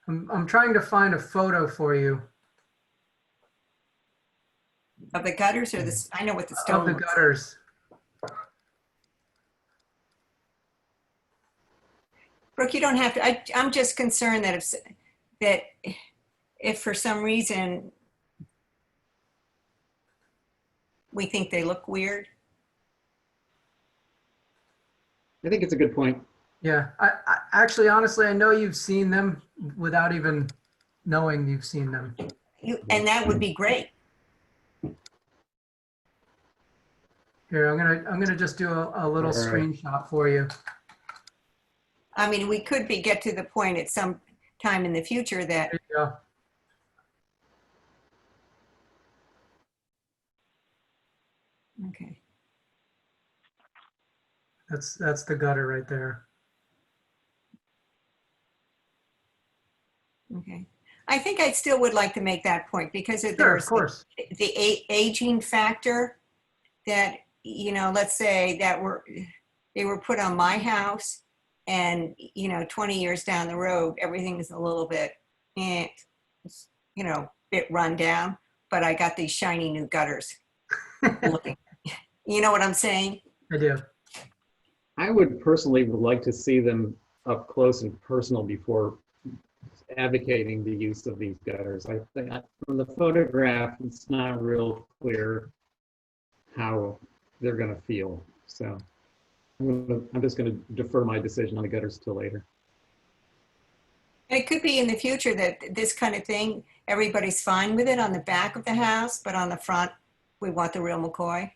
I'm trying to find a photo for you Of the gutters or the, I know what the of stone the looks like. gutters. Brooke, you don't have to, I'm just concerned that if for some reason we think they look weird. I think it's a good point. Yeah, I actually, honestly, I know you've seen them without even knowing you've seen them. And that would be great. Here, I'm gonna just do a little All right. screenshot for you. I mean, we could get to the point at some time in the future that, There you go. okay. That's the gutter right there. Okay. I think I still would like to make that point because Sure, of there's course. the aging factor that, you know, let's say that they were put on my house and, you know, 20 years down the road, everything is a little bit, you know, bit run down, but I got these shiny new gutters looking. You know what I'm saying? I do. I would personally like to see them up close and personal before advocating the use of these gutters. I think from the photograph, it's not real clear how they're going to feel. So I'm just going to defer my decision on the gutters till later. And it could be in the future that this kind of thing, everybody's fine with it on the back of the house, but on the front, we want the real McCoy.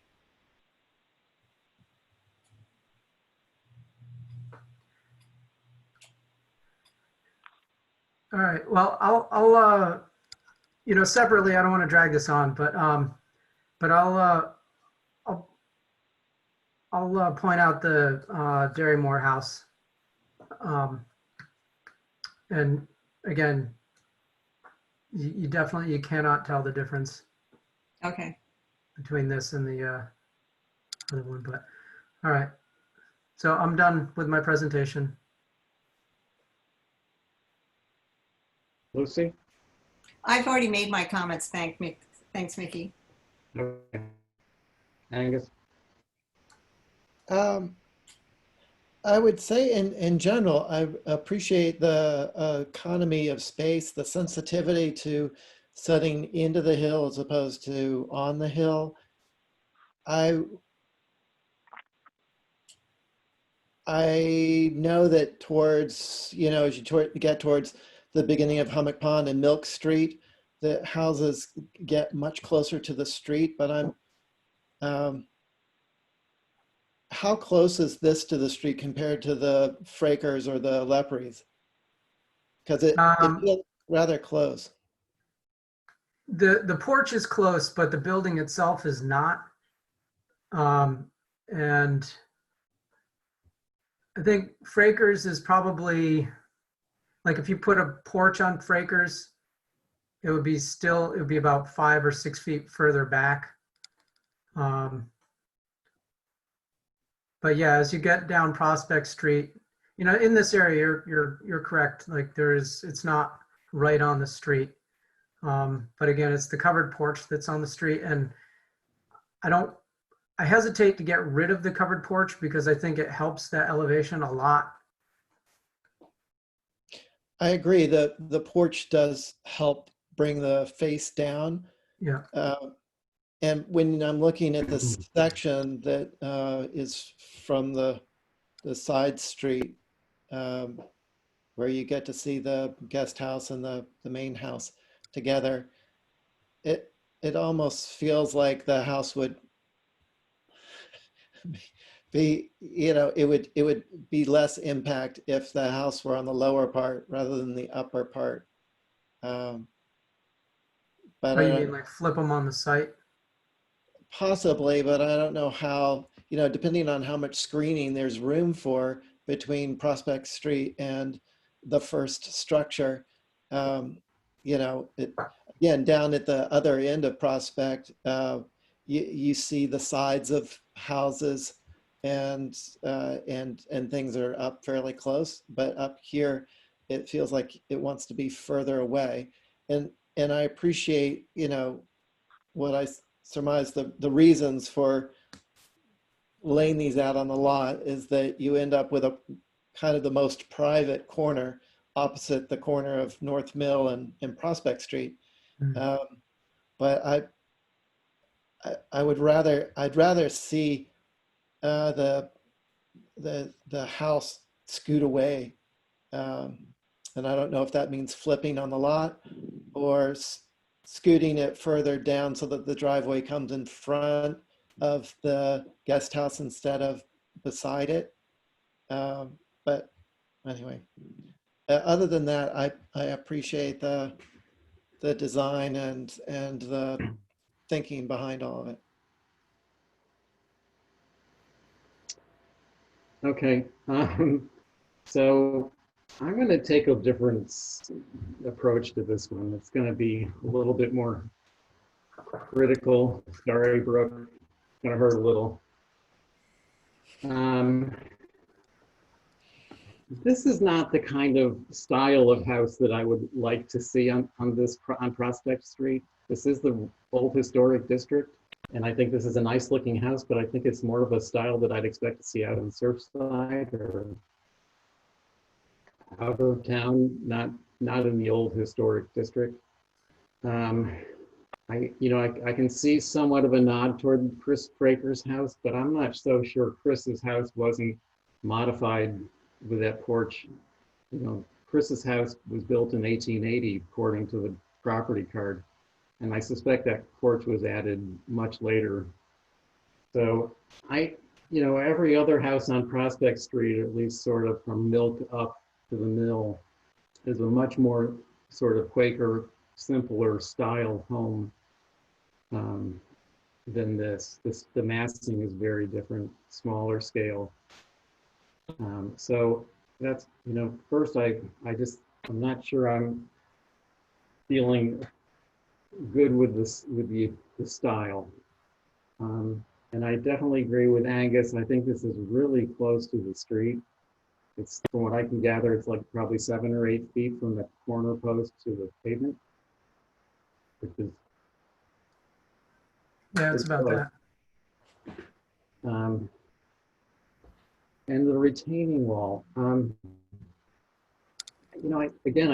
All right. Well, I'll you know, separately, I don't want to drag this on, but I'll point out the Darrymore house. And again, you definitely, you cannot tell the difference Okay. between this and the other one, but all right. So I'm done with my presentation. Lucy? I've already made my comments. Thanks, Mickey. Okay. Angus? I would say in general, I appreciate the economy of space, the sensitivity to setting into the hill as opposed to on the hill. I know that towards, as you get towards the beginning of Hummock Pond and Milk Street, the houses get much closer to the street, but how close is this to the street compared to the Frakers or the Lepres? Because it feels rather close. The porch is close, but the building itself is not. And I think Frakers is probably, like if you put a porch on Frakers, it would be about 5 or 6 feet further back. But yeah, as you get down Prospect Street, in this area, you're correct. Like it's not right on the street. But again, it's the covered porch that's on the street, and I hesitate to get rid of the covered porch because I think it helps that elevation a lot. I agree that the porch does help bring the face down. Yeah. And when I'm looking at this section that is from the side street, where you get to see the guest house and the main house together, it almost feels like the house would be, it would be less impact if the house were on the lower part rather than the upper part. But Oh, you mean like flip them on the site? possibly, but I don't know how, depending on how much screening there's room for between Prospect Street and the first structure. Again, down at the other end of Prospect, you see the sides of houses and things are up fairly close, but up here, it feels like it wants to be further away. And I appreciate, what I surmise the reasons for laying these out on the lot is that you end up with a kind of the most private corner opposite the corner of North Mill and Prospect Street. But I'd rather see the house scoot away. And I don't know if that means flipping on the lot or scooting it further down so that the driveway comes in front of the guest house instead of beside it. But anyway, other than that, I appreciate the design and the thinking behind all of it. Okay, so I'm going to take a different approach to this one. It's going to be a little bit more critical. Sorry, Brooke, it's going to hurt a little. This is not the kind of style of house that I would like to see on Prospect Street. This is the old historic district, and I think this is a nice looking house, but I think it's more of a style that I'd expect to see out in Surfside or out of town, not in the old historic district. I can see somewhat of a nod toward Chris Fraker's house, but I'm not so sure Chris's house wasn't modified with that porch. Chris's house was built in 1880 according to the property card, and I suspect that porch was added much later. So every other house on Prospect Street, at least sort of from Milk up to the Mill, is a much more sort of Quaker, simpler style home than this. The massing is very different, smaller scale. So that's, first I'm not sure I'm feeling good with this, with the style. And I definitely agree with Angus. I think this is really close to the street. It's, from what I can gather, it's like probably 7 or 8 feet from the corner post to the pavement, which is. Yeah, it's about close. that. And the retaining wall. I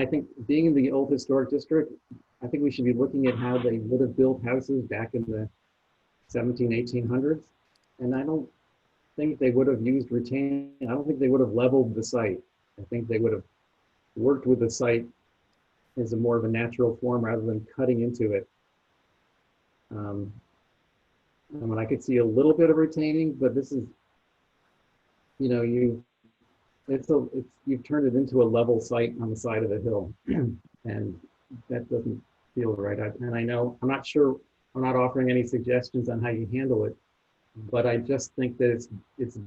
think being in the old historic district, I think we should be looking at how they would have built houses back in the 1800s. And I don't think they would have used retaining. I don't think they would have leveled the site. I think they would have worked with the site as a more of a natural form rather than cutting into it. I mean, I could see a little bit of retaining, but this is, you know, you've turned it into a level site on the side of the hill, and that doesn't feel right. And I know, I'm not sure, I'm not offering any suggestions on how you handle it, but I just think that it's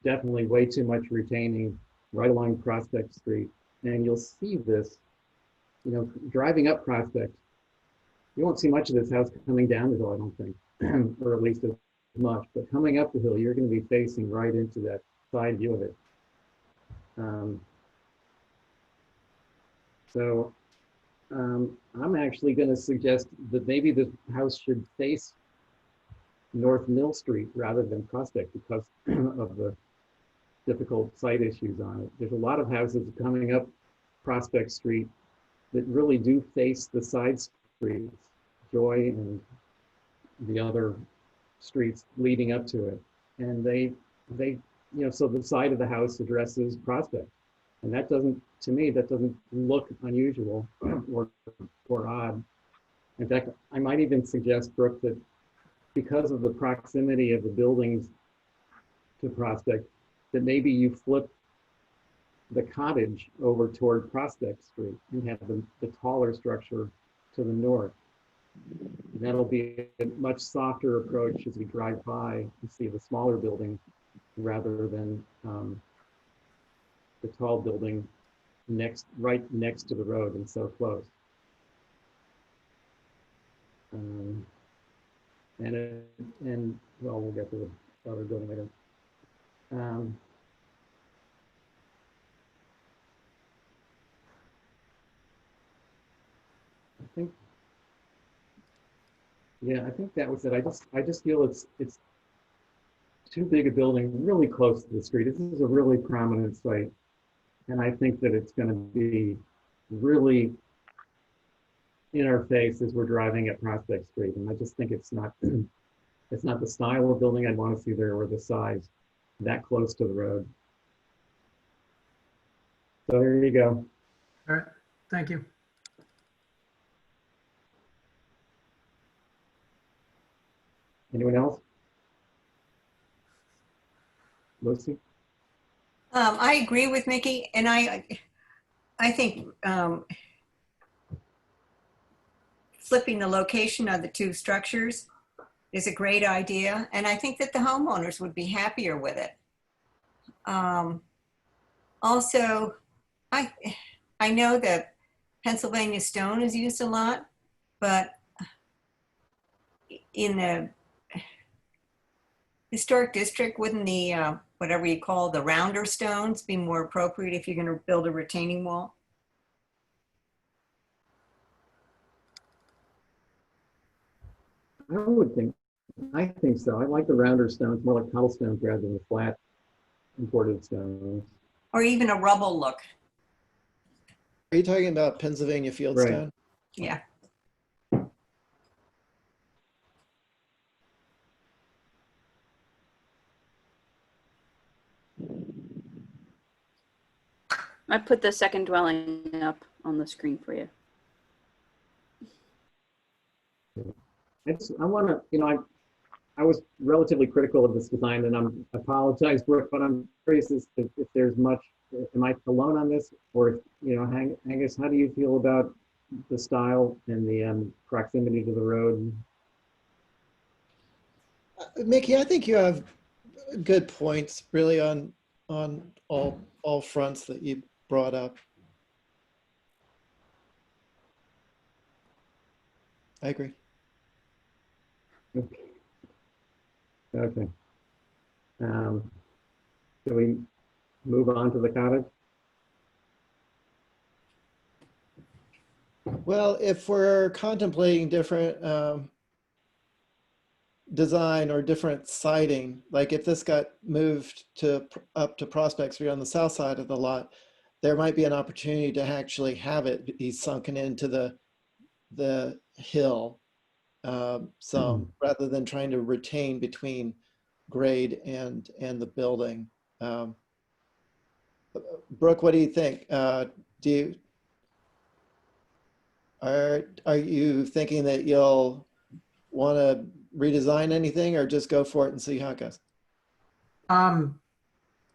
definitely way too much retaining right along Prospect Street. And you'll see this, you know, driving up Prospect, you won't see much of this house coming down the hill, I don't think, or at least as much, but coming up the hill, you're going to be facing right into that side view of it. I'm actually going to suggest that maybe the house should face North Mill Street rather than Prospect because of the difficult site issues on it. There's a lot of houses coming up Prospect Street that really do face the side streets, Joy and the other streets leading up to it. And they, you know, so the side of the house addresses Prospect. And that doesn't, to me, that doesn't look unusual or odd. In fact, I might even suggest, Brooke, that because of the proximity of the buildings to Prospect, that maybe you flip the cottage over toward Prospect Street and have the taller structure to the north. That'll be a much softer approach as we drive by and see the smaller building rather than the tall building right next to the road and so close. And well, we'll get to the other building later. I think that was it. I just feel it's too big a building, really close to the street. This is a really prominent site, and I think that it's going to be really in our face as we're driving at Prospect Street. And I just think it's not the style of building I'd want to see there or the size that close to the road. So there you go. All right, thank you. Anyone else? Lucy? I agree with Mickey, and I think flipping the location of the two structures is a great idea, and I think that the homeowners would be happier with it. Also, I know that Pennsylvania stone is used a lot, but in the historic district, wouldn't the whatever you call the rounder stones be more appropriate if you're going to build a retaining wall? I think so. I like the rounder stones, more like cobblestones rather than the flat imported stones. Or even a rubble look. Are you talking about Pennsylvania fieldstone? Right. Yeah. I put the second dwelling up on the screen for you. I want to, you know, I was relatively critical of this design, and I apologize, Brooke, but I'm curious as to if there's much, am I alone on this? Or, if, you know, Angus, how do you feel about the style and the proximity to the road? Mickey, I think you have good points really on all fronts that you brought up. I agree. Okay. Shall we move on to the cottage? Well, if we're contemplating different design or different siding, like if this got moved up to Prospect Street on the south side of the lot, there might be an opportunity to actually have it be sunken into the hill. some, rather than trying to retain between grade and the building. Brooke, what do you think? Are you thinking that you'll want to redesign anything, or just go for it and see how it goes?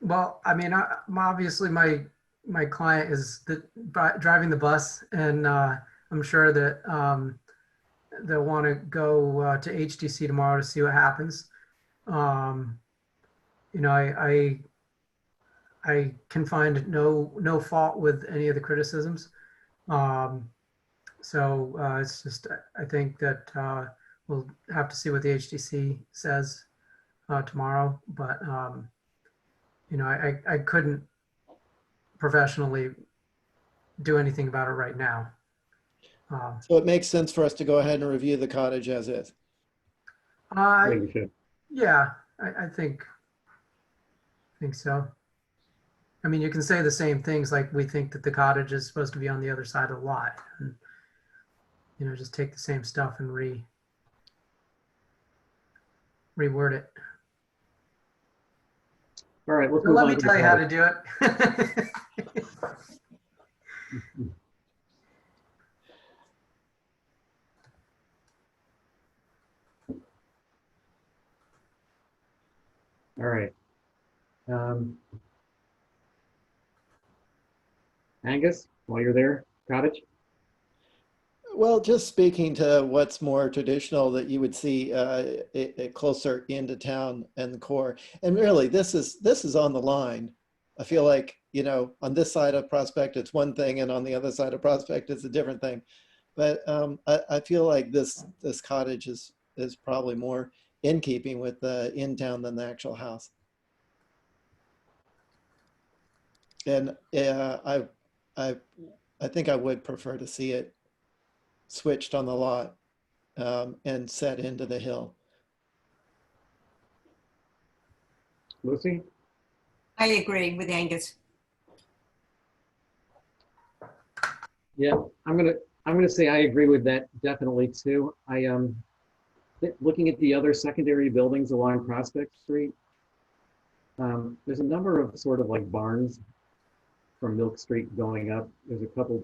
Well, I mean, obviously my client is driving the bus, and I'm sure that they'll want to go to HDC tomorrow to see what happens. You know, I can find no fault with any of the criticisms. So it's just, I think that we'll have to see what the HDC says tomorrow. But you know, I couldn't professionally do anything about it right now. So it makes sense for us to go ahead and review the cottage as is. I think we should. Yeah, I think so. I mean, you can say the same things, like we think that the cottage is supposed to be on the other side of the lot, and you know, just take the same stuff and reword it. All right, let's So move let on me to the tell you how to cottage. do it. All right. Angus, while you're there, cottage? Well, just speaking to what's more traditional that you would see closer into town and the core, and really this is on the line. I feel like, you know, on this side of Prospect it's one thing, and on the other side of Prospect it's a different thing. But I feel like this cottage is probably more in keeping with the in town than the actual house. And I think I would prefer to see it switched on the lot and set into the hill. Lucy? I agree with Angus. Yeah, I'm gonna say I agree with that definitely too. Looking at the other secondary buildings along Prospect Street, there's a number of sort of like barns from Milk Street going up. There's a couple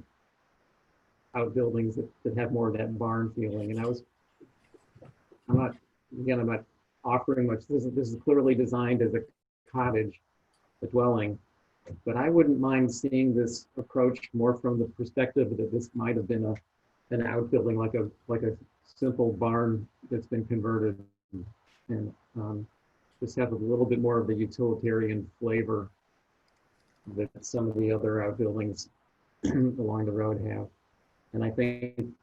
outbuildings that have more of that barn feeling, and I'm not offering much. This is clearly designed as a cottage, a dwelling. But I wouldn't mind seeing this approach more from the perspective that this might have been an outbuilding, like a simple barn that's been converted, and just have a little bit more of the utilitarian flavor that some of the other outbuildings along the road have. And I think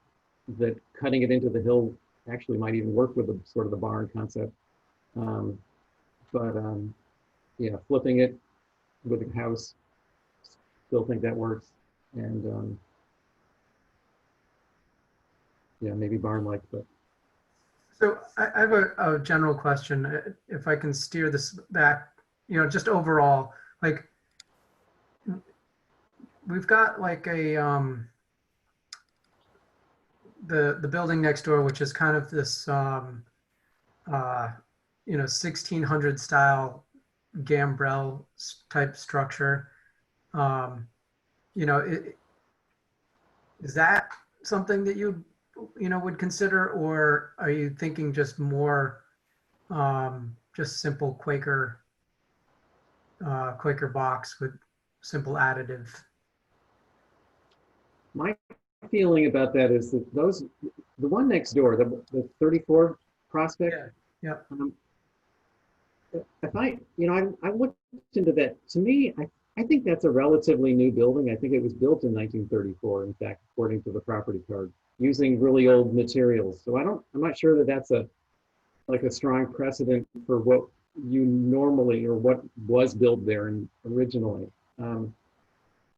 that cutting it into the hill actually might even work with the sort of the barn concept. Yeah, flipping it with a house, still think that works. And yeah, maybe barn-like, but. So I have a general question, if I can steer this back, you know, just overall, like we've got like a the building next door, which is kind of this you know, 1600 style gambrel type structure. You know, is that something that you know, would consider, or are you thinking just more just simple Quaker box with simple additive? My feeling about that is that the one next door, the 34 Prospect. Yeah. If I looked into that. To me, I think that's a relatively new building. I think it was built in 1934, in fact, according to the property card, using really old materials. So I'm not sure that that's a strong precedent for what you normally, or what was built there originally. You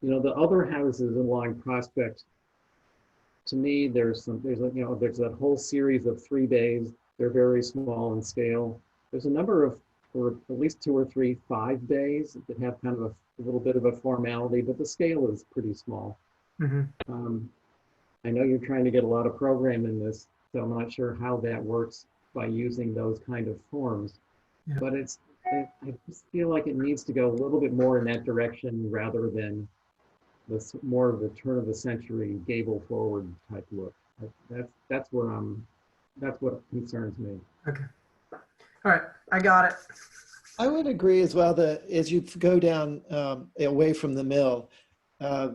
know, the other houses along Prospect, to me, there's that whole series of 3 bays. They're very small in scale. There's a number of, or at least 2 or 3 5 bays that have kind of a little bit of a formality, but the scale is pretty small. Mm-hmm. I know you're trying to get a lot of program in this, So I'm not sure how that works by using those kind of forms. Yeah. But I just feel like it needs to go a little bit more in that direction rather than this more of the turn of the century gable forward type look. That's what concerns me. Okay. All right, I got it. I would agree as well that as you go down away from the mill, uh,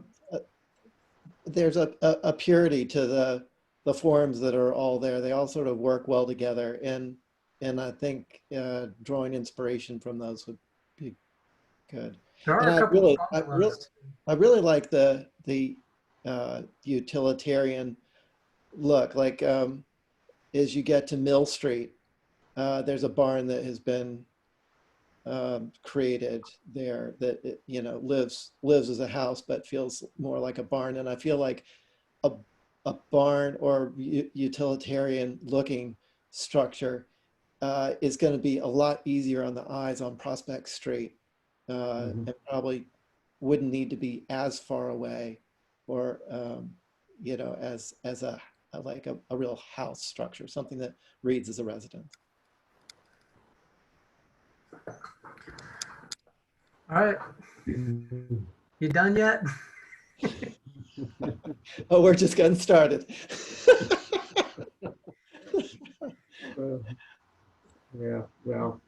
there's a purity to the forms that are all there. They all sort of work well together, and I think drawing inspiration from those would be good. There are And a couple of formulas. I really like the utilitarian look. Like as you get to Mill Street, there's a barn that has been created there that lives as a house but feels more like a barn. And I feel like a barn or utilitarian looking structure is going to be a lot easier on the eyes on Prospect Street, and probably wouldn't need to be as far away or as a like a real house structure, something that reads as a residence. All right, you done yet? Oh, we're just getting started. Yeah, well,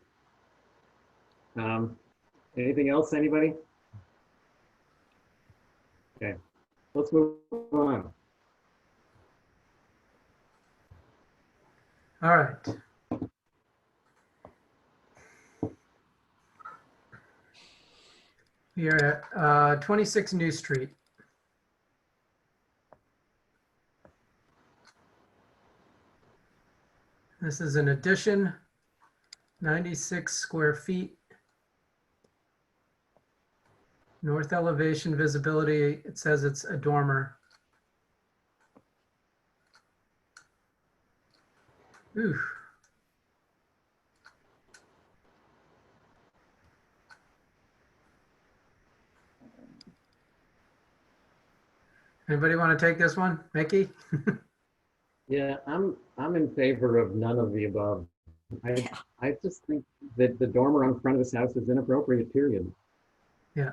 anything else, anybody? Okay, let's move on. All right. We are at 26 New Street. This is an addition, 96 square feet. North elevation visibility, it says it's a dormer. Ooh. Anybody want to take this one? Mickey? Yeah, I'm in favor of none of the above. I just think that the dormer on the front of this house is inappropriate, period. Yeah.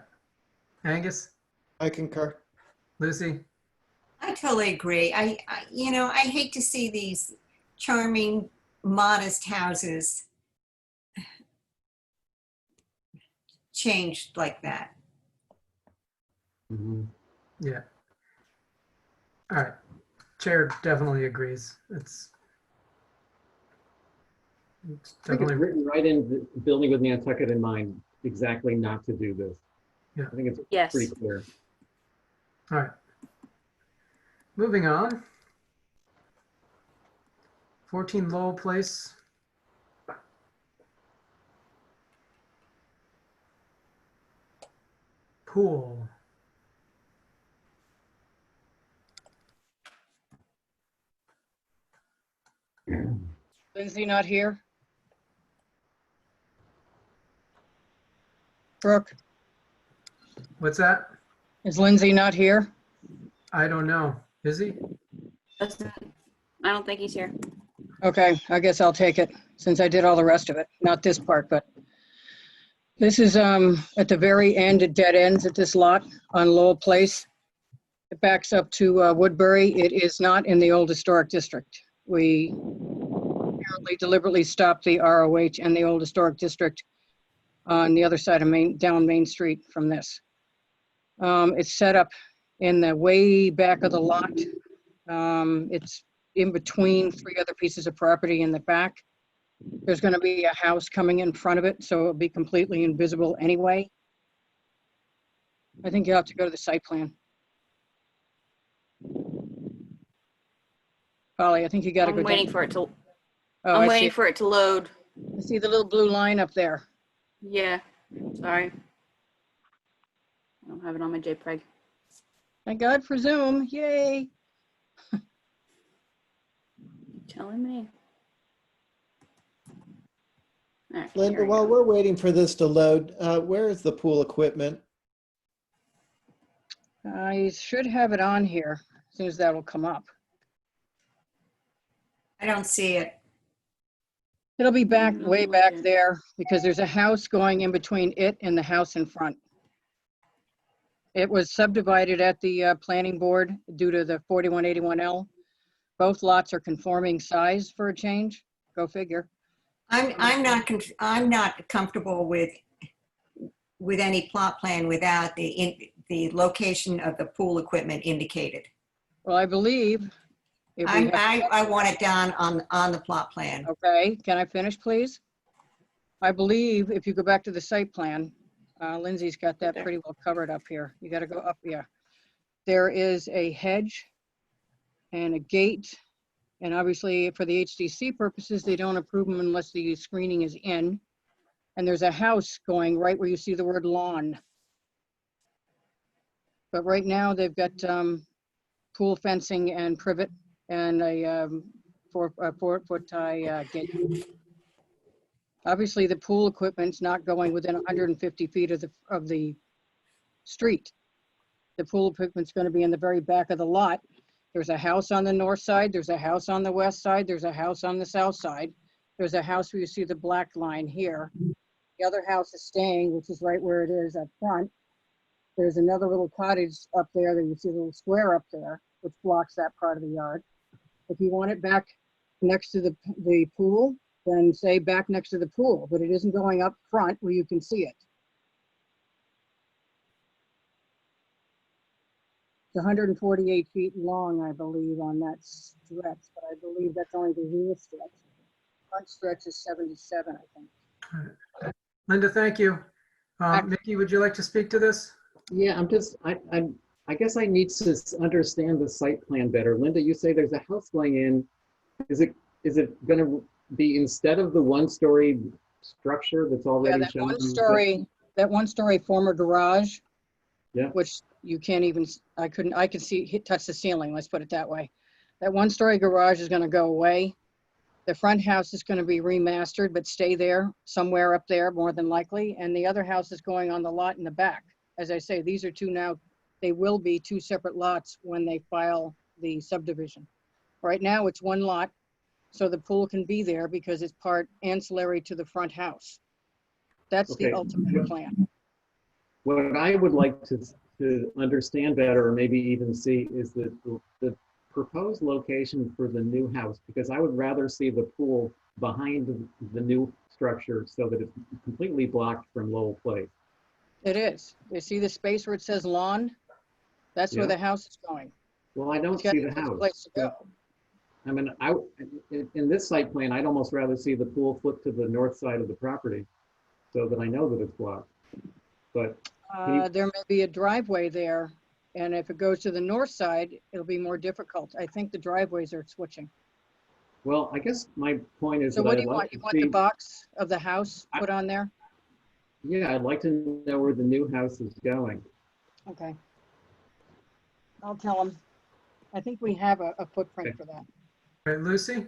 Angus? I concur. Lucy? I totally agree. I hate to see these charming, modest houses changed like that. Yeah. All right. Chair definitely agrees. It's I think it's definitely, written right in the building with Nantucket in mind, exactly not to do this. Yeah. I think it's Yes. pretty clear. all right. Moving on. 14 Lowell Place. Pool. Lindsay not here? Brooke, What's that? is Lindsay not here? I don't know. Is he? I don't think he's here. Okay, I guess I'll take it since I did all the rest of it. Not this part, but this is at the very end, it dead ends at this lot on Lowell Place. It backs up to Woodbury. It is not in the old historic district. We apparently deliberately stopped the ROH and the old historic district on the other side of down Main Street from this. It's set up in the way back of the lot. It's in between three other pieces of property in the back. There's going to be a house coming in front of it, so it'll be completely invisible anyway. I think you'll have to go to the site plan. Polly, I think you got to go I'm waiting down. for it to. Oh, I'm I waiting see. for it to load. I see the little blue line up there. Yeah. Sorry. I don't have it on my JPEG. Thank God for Zoom. Yay. Telling me. All right, Linda, here we while go. we're waiting for this to load, where is the pool equipment? I should have it on here as soon as that will come up. I don't see it. It'll be back, Mm, way I'm back looking. there, because there's a house going in between it and the house in front. It was subdivided at the planning board due to the 4181L. Both lots are conforming size for a change. Go figure. I'm not comfortable with any plot plan without the location of the pool equipment indicated. Well, I believe if we have, I want it down on the plot plan. okay, can I finish, please? I believe if you go back to the site plan, Lindsay's got that pretty well covered up here. You gotta go up, yeah. There is a hedge and a gate. And obviously for the HDC purposes, they don't approve them unless the screening is in. And there's a house going right where you see the word lawn. But right now they've got pool fencing and privet and a 4-foot high gate. Obviously the pool equipment's not going within 150 feet of the street. The pool equipment's going to be in the very back of the lot. There's a house on the north side. There's a house on the west side. There's a house on the south side. There's a house where you see the black line here. The other house is staying, which is right where it is up front. There's another little cottage up there that you see a little square up there, which blocks that part of the yard. If you want it back next to the pool, then say back next to the pool, but it isn't going up front where you can see it. It's 148 feet long, I believe, on that stretch, but I believe that's only the rear stretch. Front stretch is 77, I think. All right. Linda, thank you. Mickey, would you like to speak to this? Yeah, I guess I need to understand the site plan better. Linda, you say there's a house going in. Is it going to be instead of the one-story structure that's already Yeah, shown? that one-story former garage, Yeah. which you can't even, I could see, touch the ceiling, let's put it that way. That one-story garage is gonna go away. The front house is gonna be remastered, but stay there, somewhere up there, more than likely. And the other house is going on the lot in the back. As I say, these are two now, they will be two separate lots when they file the subdivision. Right now, it's one lot, so the pool can be there because it's part ancillary to the front house. That's the Okay. ultimate plan. What I would like to understand better, or maybe even see, is the proposed location for the new house, because I would rather see the pool behind the new structure so that it's completely blocked from Lowell Place. It is. You see the space where it says lawn? That's where Yeah. the house is going. Well, I don't It's got see the a house. place to go. I mean, in this site plan, I'd almost rather see the pool flip to the north side of the property so that I know that it's blocked. But There may be a driveway there, and if it goes to the north side, it'll be more difficult. I think the driveways are switching. well, I guess my point is So that what do I'd you like want? to You want the see, box of the house put on there? yeah, I'd like to know where the new house is going. Okay. I'll tell them. I think we have a footprint Okay. for that. All right, Lucy?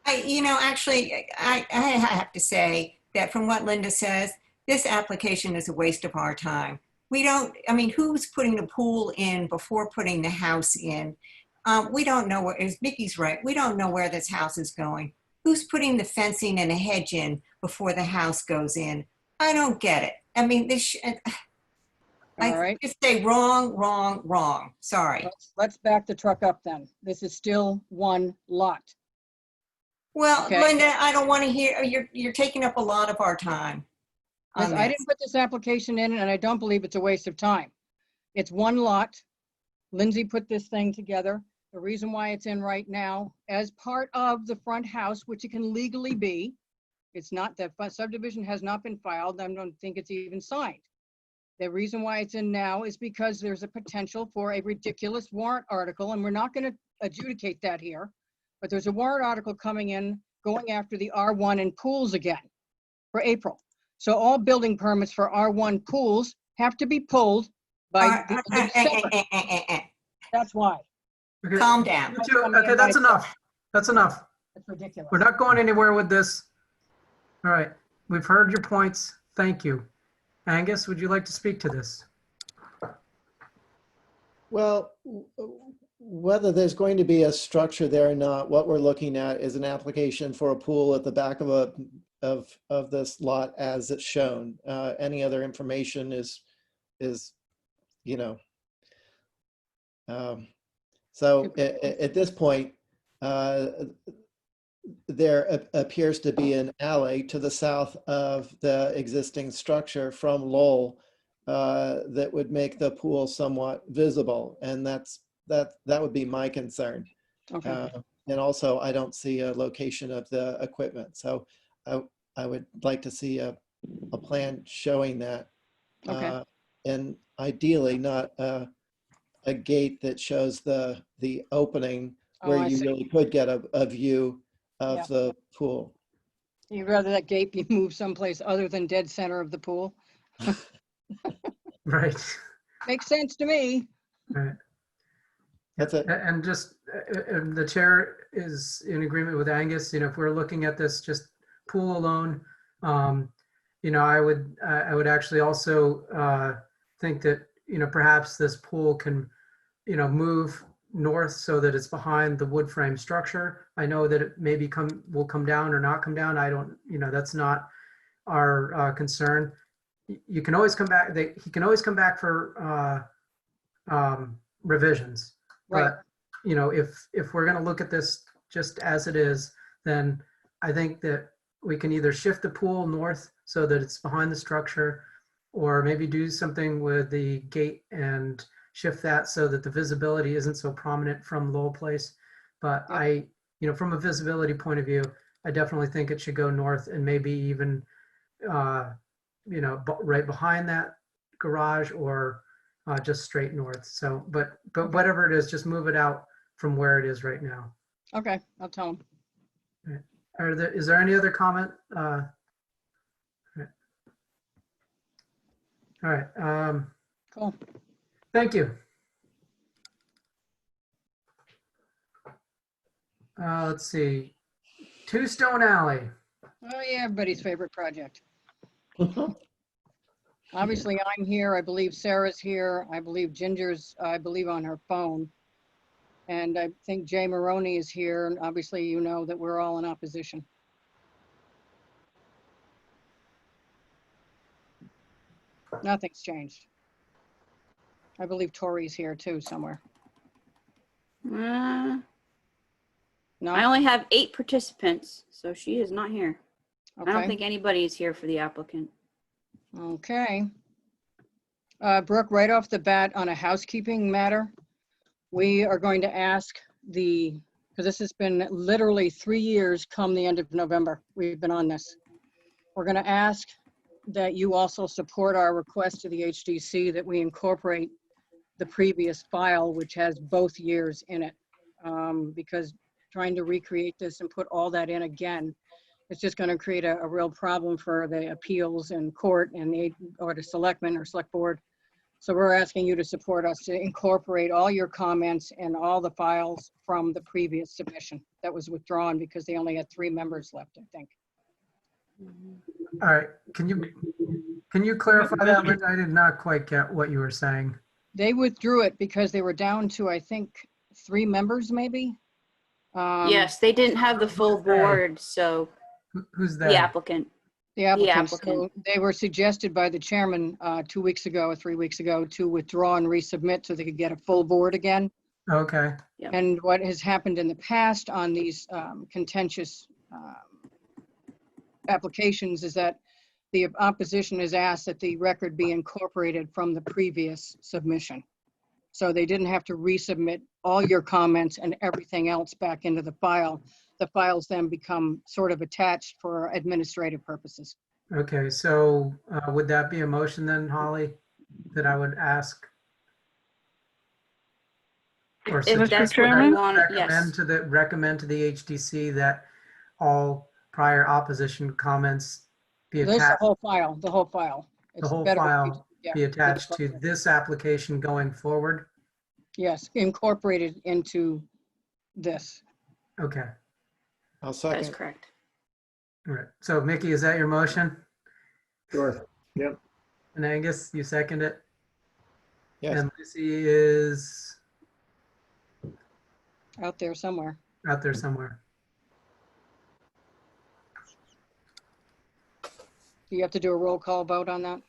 Actually, I have to say that from what Linda says, this application is a waste of our time. Who's putting the pool in before putting the house in? We don't know where, as Mickey's right, we don't know where this house is going. Who's putting the fencing and a hedge in before the house goes in? I don't get it. I mean, All right. just say wrong, wrong, wrong. Sorry. Let's back the truck up then. This is still one lot. Well, Okay. Linda, I don't want to hear, you're taking up a lot of our time on I this. didn't put this application in, and I don't believe it's a waste of time. It's one lot. Lindsay put this thing together. The reason why it's in right now, as part of the front house, which it can legally be, it's not, that subdivision has not been filed. I don't think it's even signed. The reason why it's in now is because there's a potential for a ridiculous warrant article, and we're not going to adjudicate that here, but there's a warrant article coming in going after the R1 and pools again for April. So all building permits for R1 pools have to be pulled by the end of December. That's why. Okay. Calm down. You two, okay, that's enough. That's enough. It's ridiculous. We're not going anywhere with this. All right, we've heard your points. Thank you. Angus, would you like to speak to this? Well, whether there's going to be a structure there or not, what we're looking at is an application for a pool at the back of this lot as it's shown. Any other information is, you know, so at this point, there appears to be an alley to the south of the existing structure from Lowell that would make the pool somewhat visible, and that would be my concern. Okay. And also, I don't see a location of the equipment, so I would like to see a plan showing that. Okay. And ideally, not a gate that shows the opening Oh, where I you see. really could get a view of Yeah. the pool. You'd rather that gate be moved someplace other than dead center of the pool? Right. Makes sense to me. Right. That's it. And just, the chair is in agreement with Angus, if we're looking at this just pool alone, I would actually also think that, perhaps this pool can, move north so that it's behind the wood frame structure. I know that it maybe will come down or not come down. I don't, that's not our concern. You can always come back, he can always come back for revisions. Right. But, if we're going to look at this just as it is, then I think that we can either shift the pool north so that it's behind the structure, or maybe do something with the gate and shift that so that the visibility isn't so prominent from Lowell Place. But Yep. from a visibility point of view, I definitely think it should go north, and maybe even, right behind that garage, or just straight north. So, but whatever it is, just move it out from where it is right now. Okay, I'll tell him. Is there any other comment? All right. Cool. Thank you. Let's see. Two Stone Alley. Oh, yeah, everybody's favorite project. Obviously, I'm here. I believe Sarah's here. I believe Ginger's, on her phone. And I think Jay Maroney is here. And obviously, you know that we're all in opposition. Nothing's changed. I believe Tori's here too somewhere. I No? only have 8 participants, so she is not here. I don't Okay. think anybody is here for the applicant. Okay. Brooke, right off the bat on a housekeeping matter, we are going to ask because this has been literally 3 years come the end of November. We've been on this. We're going to ask that you also support our request to the HDC that we incorporate the previous file, which has both years in it. Because trying to recreate this and put all that in again, it's just going to create a real problem for the appeals in court and the selectmen or select board. So we're asking you to support us to incorporate all your comments and all the files from the previous submission that was withdrawn because they only had 3 members left, I think. All right. Can you clarify that, Linda? I did not quite get what you were saying. They withdrew it because they were down to, I think, 3 members maybe. Yes, they didn't have the full board, so Who's the that? applicant. The applicants. So applicant. they were suggested by the chairman 2 weeks ago or 3 weeks ago to withdraw and resubmit so they could get a full board again. Okay. Yep. And what has happened in the past on these contentious applications is that the opposition has asked that the record be incorporated from the previous submission. So they didn't have to resubmit all your comments and everything else back into the file. The files then become sort of attached for administrative purposes. Okay. So would that be a motion then, Holly, that I would ask? Or If Mr. that's what you Chairman? want, yes. recommend to the HDC that all prior opposition comments be This, the attached, whole file, the whole file. the It's whole better if we- file yeah, be attached for the to record. this application going forward? Yes, incorporated into this. Okay. I'll That is second. correct. All right. So Mickey, is that your motion? Sure. Yep. And Angus, you second it? Yes. And Lucy is out there somewhere. out there somewhere. Do you have to do a roll call vote on that?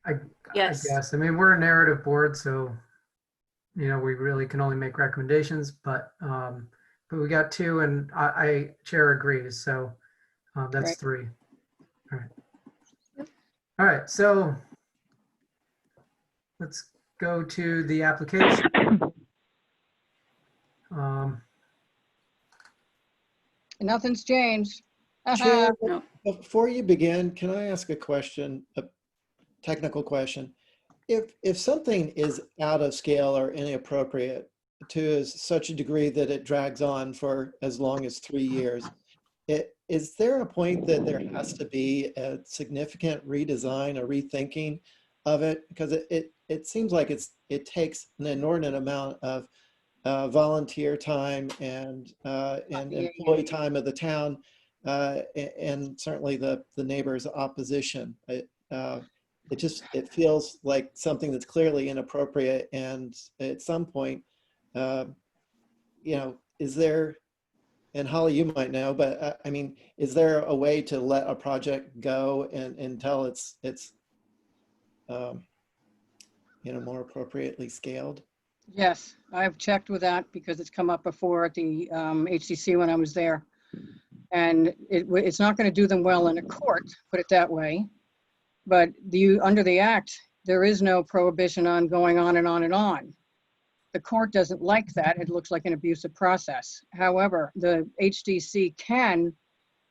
I Yes. guess. I mean, we're a narrative board, so we really can only make recommendations. But we got two, and chair agrees, so that's Right. three. All right. All right. So let's go to the application. Nothing's changed. Chair, No. before you begin, can I ask a question, a technical question? If something is out of scale or inappropriate to such a degree that it drags on for as long as 3 years, is there a point that there has to be a significant redesign or rethinking of it? Because it seems like it takes an inordinate amount of volunteer time and employee time of the town, and certainly the neighbors' opposition. It feels like something that's clearly inappropriate, and at some point, is there, and Holly, you might know, but I mean, is there a way to let a project go until it's more appropriately scaled? Yes, I've checked with that because it's come up before at the HCC when I was there. And it's not going to do them well in a court, put it that way. But under the act, there is no prohibition on going on and on and on. The court doesn't like that. It looks like an abusive process. However, the HDC can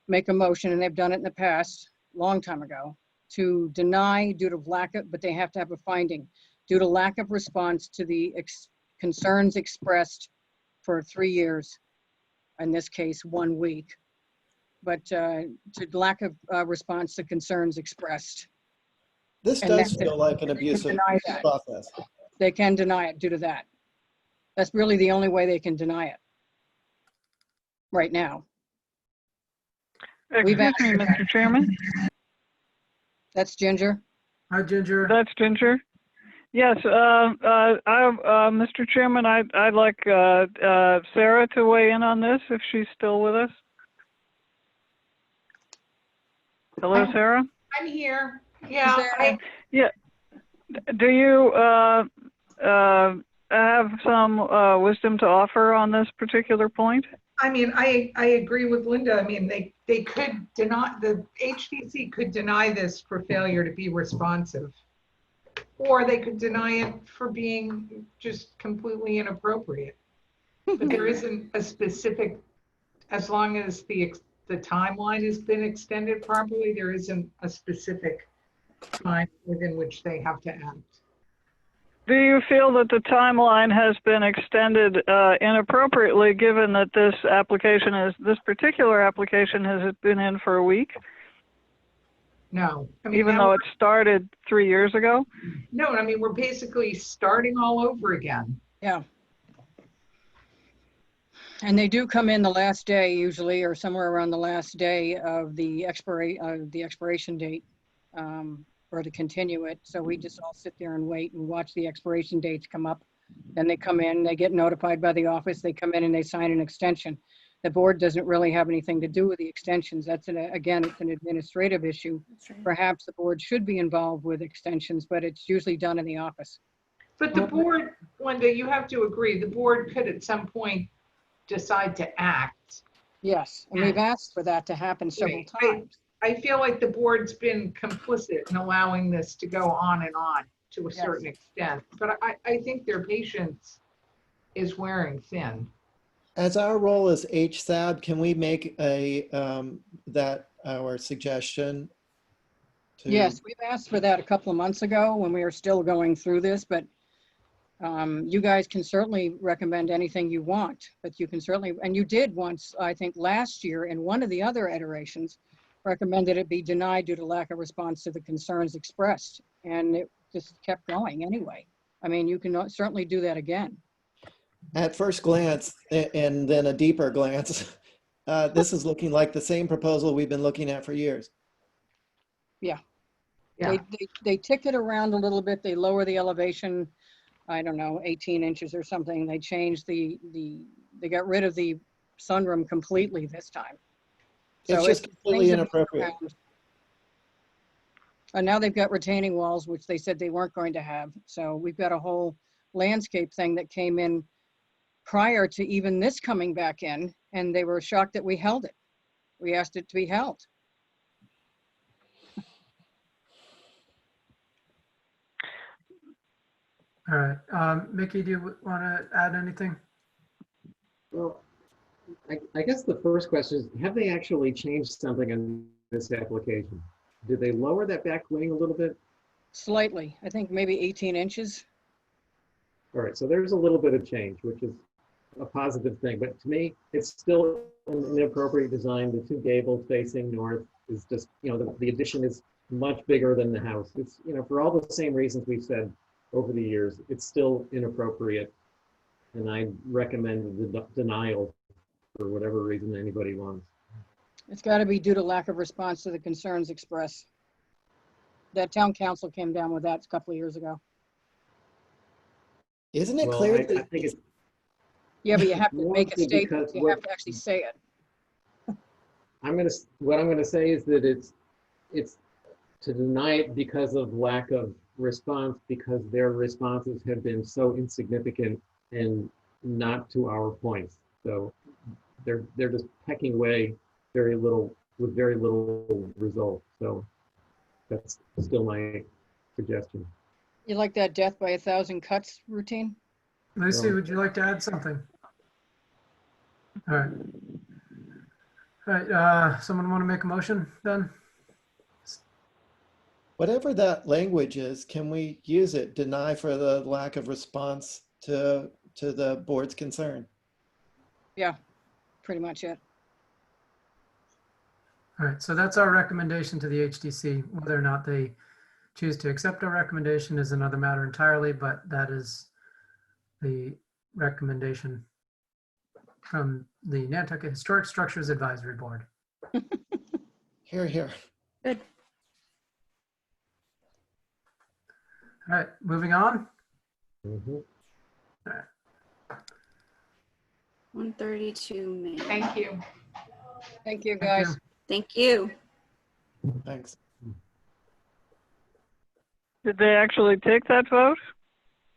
make a motion, and they've done it in the past, long time ago, to deny due to lack of, but they have to have a finding, due to lack of response to the concerns expressed for 3 years, in this case, 1 week, but to lack of response to concerns expressed. This And does that's it. feel like an They can abusive deny that. process. They can deny it due to that. That's really the only way they can deny it right now. We've Excuse me, asked for Mr. Chairman. That's Ginger. Hi, Ginger. That's Ginger. Yes, Mr. Chairman, I'd like Sarah to weigh in on this if she's still with us. Hello, Sarah? I'm here. Yeah, Sarah. Do you have some wisdom to offer on this particular point? I agree with Linda. I mean, they could deny, the HDC could deny this for failure to be responsive. Or they could deny it for being just completely inappropriate. But there isn't a specific, as long as the timeline has been extended properly, there isn't a specific time within which they have to act. Do you feel that the timeline has been extended inappropriately, given that this particular application has been in for a week? No. Even though it started 3 years ago? No, I mean, we're basically starting all over again. Yeah. And they do come in the last day usually, or somewhere around the last day of the expiration date, or to continue it. So we just all sit there and wait and watch the expiration dates come up. Then they come in, they get notified by the office, they come in and they sign an extension. The board doesn't really have anything to do with the extensions. Again, it's an administrative issue. Right. Perhaps the board should be involved with extensions, but it's usually done in the office. But the board, Linda, you have to agree, the board could at some point decide to act. Yes, and we've asked for that to happen several times. I feel like the board's been complicit in allowing this to go on and on to a Yes. certain extent. But I think their patience is wearing thin. As our role as HSAB, can we make our suggestion? Yes, we've asked for that a couple of months ago when we were still going through this, but you guys can certainly recommend anything you want, but you can certainly, and you did once, I think last year in one of the other iterations, recommended it be denied due to lack of response to the concerns expressed. And it just kept going anyway. I mean, you can certainly do that again. At first glance, and then a deeper glance, this is looking like the same proposal we've been looking at for years. Yeah. They tick it around a little bit. They lower the elevation I don't know, 18 inches or something. They changed they got rid of the sunroom completely this time. It's So just completely things have moved inappropriate. around. And now they've got retaining walls, which they said they weren't going to have. So we've got a whole landscape thing that came in prior to even this coming back in, and they were shocked that we held it. We asked it to be held. All right. Mickey, do you want to add anything? Well, I guess the first question is, have they actually changed something in this application? Did they lower that back wing a little bit? Slightly, I think maybe 18 inches. All right, so there's a little bit of change, which is a positive thing. But to me, it's still an inappropriate design. The two gables facing north is just, the addition is much bigger than the house. It's, for all the same reasons we've said over the years, it's still inappropriate. And I recommend the denial for whatever reason anybody wants. It's got to be due to lack of response to the concerns expressed. That town council came down with that a couple of years ago. Isn't it Well, clear I that think it's Yeah, but you have to make a Mostly statement. because You have to actually say it. what I'm gonna say is that it's to deny it because of lack of response, because their responses have been so insignificant and not to our points. So they're just pecking away with very little result. So that's still my suggestion. You like that death by 1,000 cuts routine? Lucy, Well- would you like to add something? All right. All right, someone want to make a motion then? whatever that language is, can we use it, deny for the lack of response to the board's concern? Yeah, pretty much it. All right, so that's our recommendation to the HDC. Whether or not they choose to accept our recommendation is another matter entirely, but that is the recommendation from the Nantucket Historic Structures Advisory Board. Here, here. Good. All right, moving on. Mhm. 132 Main. Thank you. Thank you, Thank guys. you. Thank you. Thanks. Did they actually take that vote?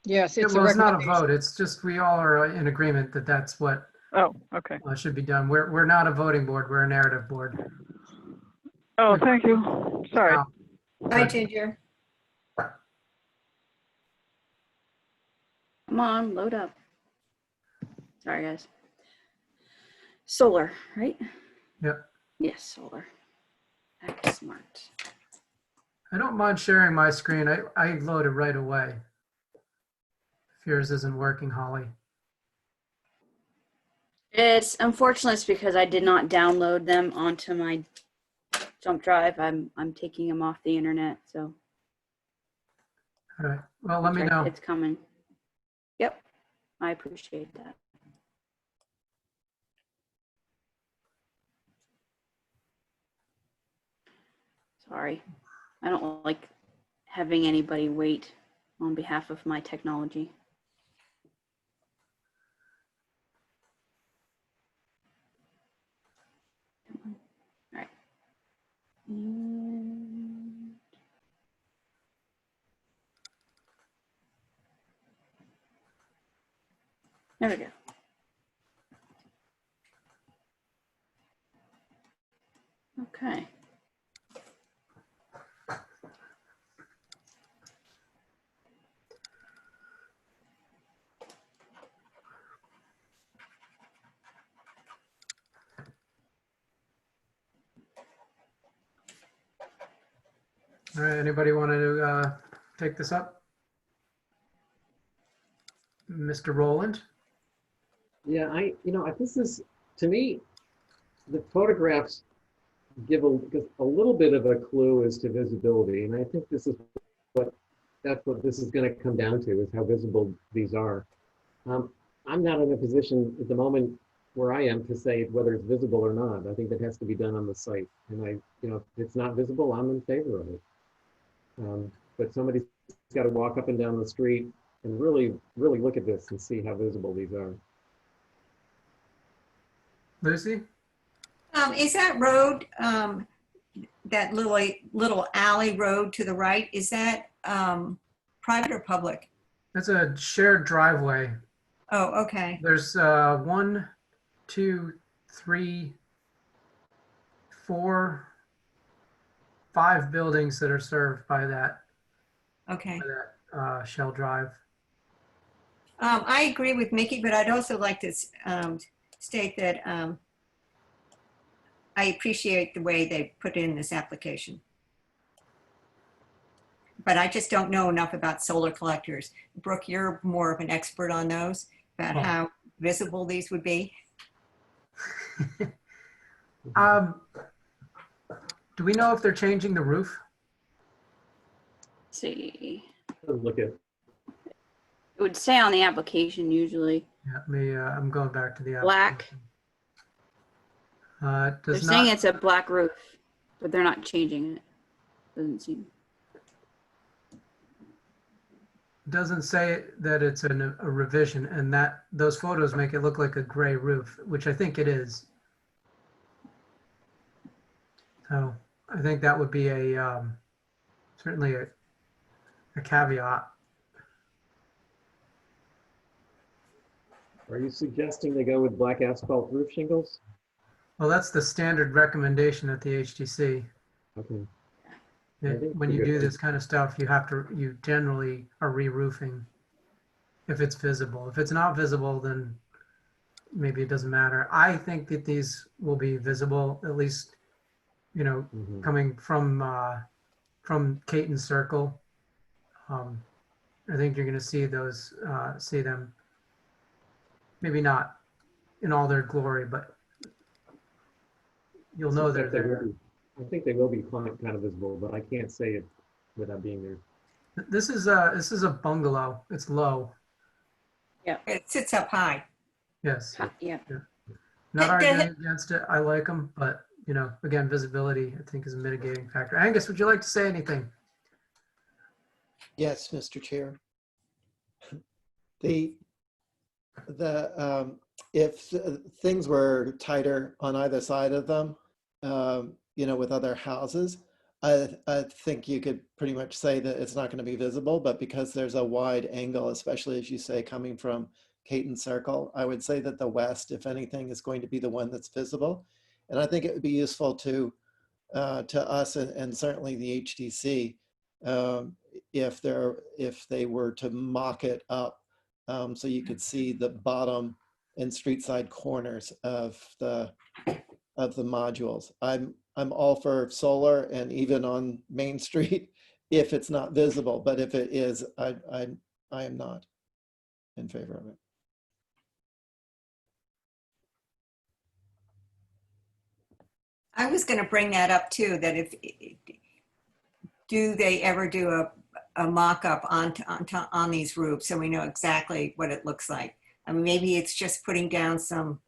Yes, it's a Well, it's not a recommendation. vote. It's just we all are in agreement that that's what Oh, okay. should be done. We're not a voting board. We're a narrative board. Oh, thank you. Sorry. Now, Hi, Ginger. Come on, load up. Sorry, guys. Solar, right? Yep. Yes, solar. Act smart. I don't mind sharing my screen. I load it right away. If yours isn't working, Holly. It's because I did not download them onto my jump drive. I'm taking them off the internet, so All right. Well, let me it's know. It's coming. Yep, I appreciate that. Sorry, I don't like having anybody wait on behalf of my technology. All right. And there we go. Okay. All right. Anybody want to take this up? Mr. Rowland? Yeah, this is, to me, the photographs give a little bit of a clue as to visibility. And I think that's what this is going to come down to, is how visible these are. I'm not in a position at the moment where I am to say whether it's visible or not. I think that has to be done on the site. And if it's not visible, I'm in favor of it. But somebody's got to walk up and down the street and really, really look at this and see how visible these are. Lucy? Is that road, that little alley road to the right, is that private or public? That's a shared driveway. Oh, okay. There's 1, 2, 3, 4, 5 buildings that are served by that, Okay. Shell Drive. I agree with Mickey, but I'd also like to state that I appreciate the way they put in this application. But I just don't know enough about solar collectors. Brooke, you're more of an expert on those, about how visible these would be. Do we know if they're changing the roof? Let's see. Look at, It would say on the application usually. Yeah, I'm going back to the Black. application. They're Does saying not, it's a black roof, but they're not changing it. Doesn't seem. doesn't say that it's a revision, and that those photos make it look like a gray roof, which I think it is. So I think that would be a certainly a caveat. are you suggesting they go with black asphalt roof shingles? Well, that's the standard recommendation at the HTC. Okay. When you do this kind of stuff, you generally are re-roofing if it's visible. If it's not visible, then maybe it doesn't matter. I think that these will be visible, at least, coming from Caton Circle. I think you're going to see those, see them. Maybe not in all their glory, but you'll know they're there. I think they will be kind of visible, but I can't say it without being there. This is a bungalow. It's low. It sits up high. Yes. Yeah. Not arguing against it. I like them, but again, visibility I think is a mitigating factor. Angus, would you like to say anything? Yes, Mr. Chair. If things were tighter on either side of them, with other houses, I think you could pretty much say that it's not going to be visible, but because there's a wide angle, especially as you say, coming from Caton Circle, I would say that the west, if anything, is going to be the one that's visible. And I think it would be useful to us and certainly the HTC if they were to mock it up so you could see the bottom and street side corners of the modules. I'm all for solar and even on Main Street if it's not visible, but if it is, I am not in favor of it. I was going to bring that up too, that do they ever do a mock-up on these roofs so we know exactly what it looks like? I mean, maybe it's just putting down some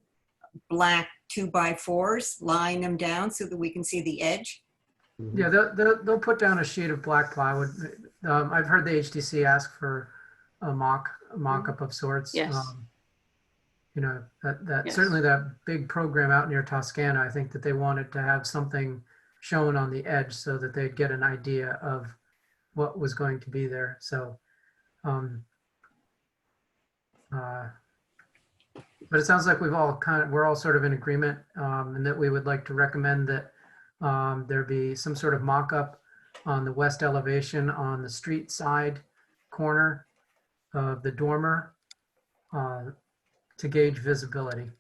black 2x4s, lying them down so that we can see the edge. Yeah, they'll put down a sheet of black plywood. I've heard the HTC ask for a mock-up of sorts. Yes. That Yes. certainly that big program out near Toscana, I think that they wanted to have something shown on the edge so that they'd get an idea of what was going to be there. So, but it sounds like we're all sort of in agreement, and that we would like to recommend that there be some sort of mock-up on the west elevation on the street side corner of the dormer to gauge visibility.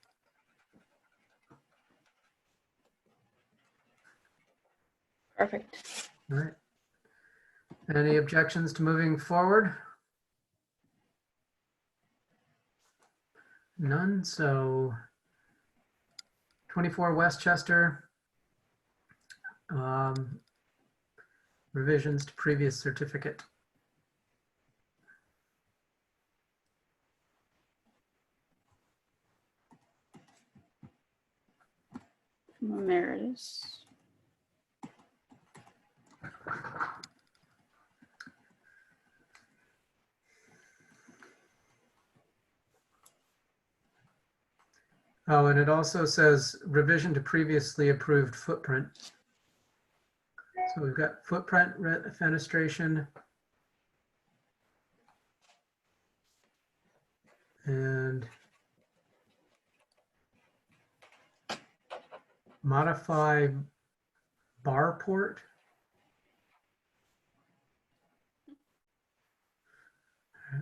Perfect. All right. Any objections to moving forward? None. So 24 Westchester, revisions to previous certificate. Emeritus. Oh, and it also says revision to previously approved footprint. So we've got footprint fenestration. And modify bar port.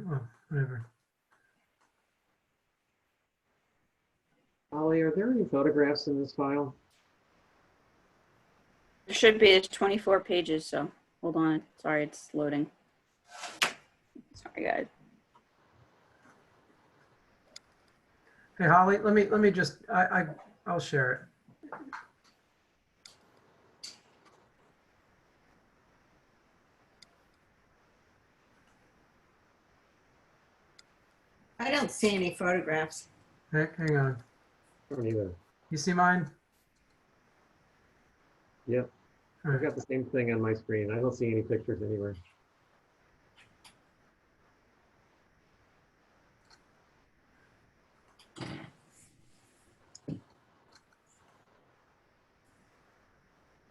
Well, whatever. Holly, are there any photographs in this file? There should be. It's 24 pages, so hold on. Sorry, it's loading. Sorry, guys. Hey, Holly, let me just, I'll share it. I don't see any photographs. Hang on. I don't either. You see mine? Yep, All I've right. got the same thing on my screen. I don't see any pictures anywhere.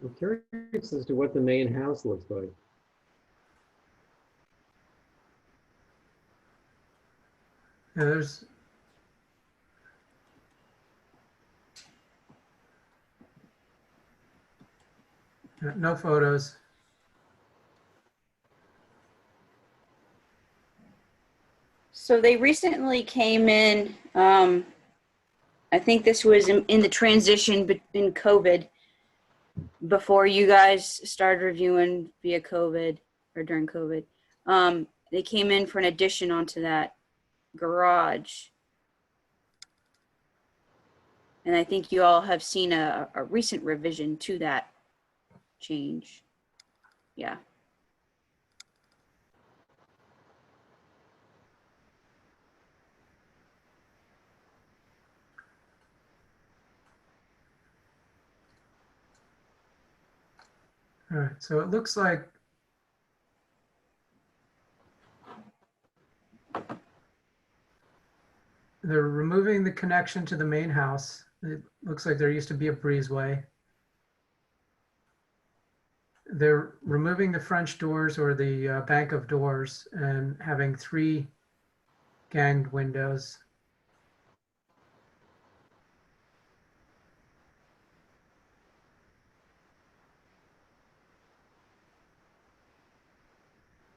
I'm curious as to what the main house looks like. Yeah, there's. No photos. So they recently came in. I think this was in the transition in COVID, before you guys started reviewing via COVID or during COVID. They came in for an addition onto that garage. And I think you all have seen a recent revision to that change. Yeah. All right, so it looks like they're removing the connection to the main house. It looks like there used to be a breezeway. They're removing the French doors or the bank of doors and having 3 ganged windows.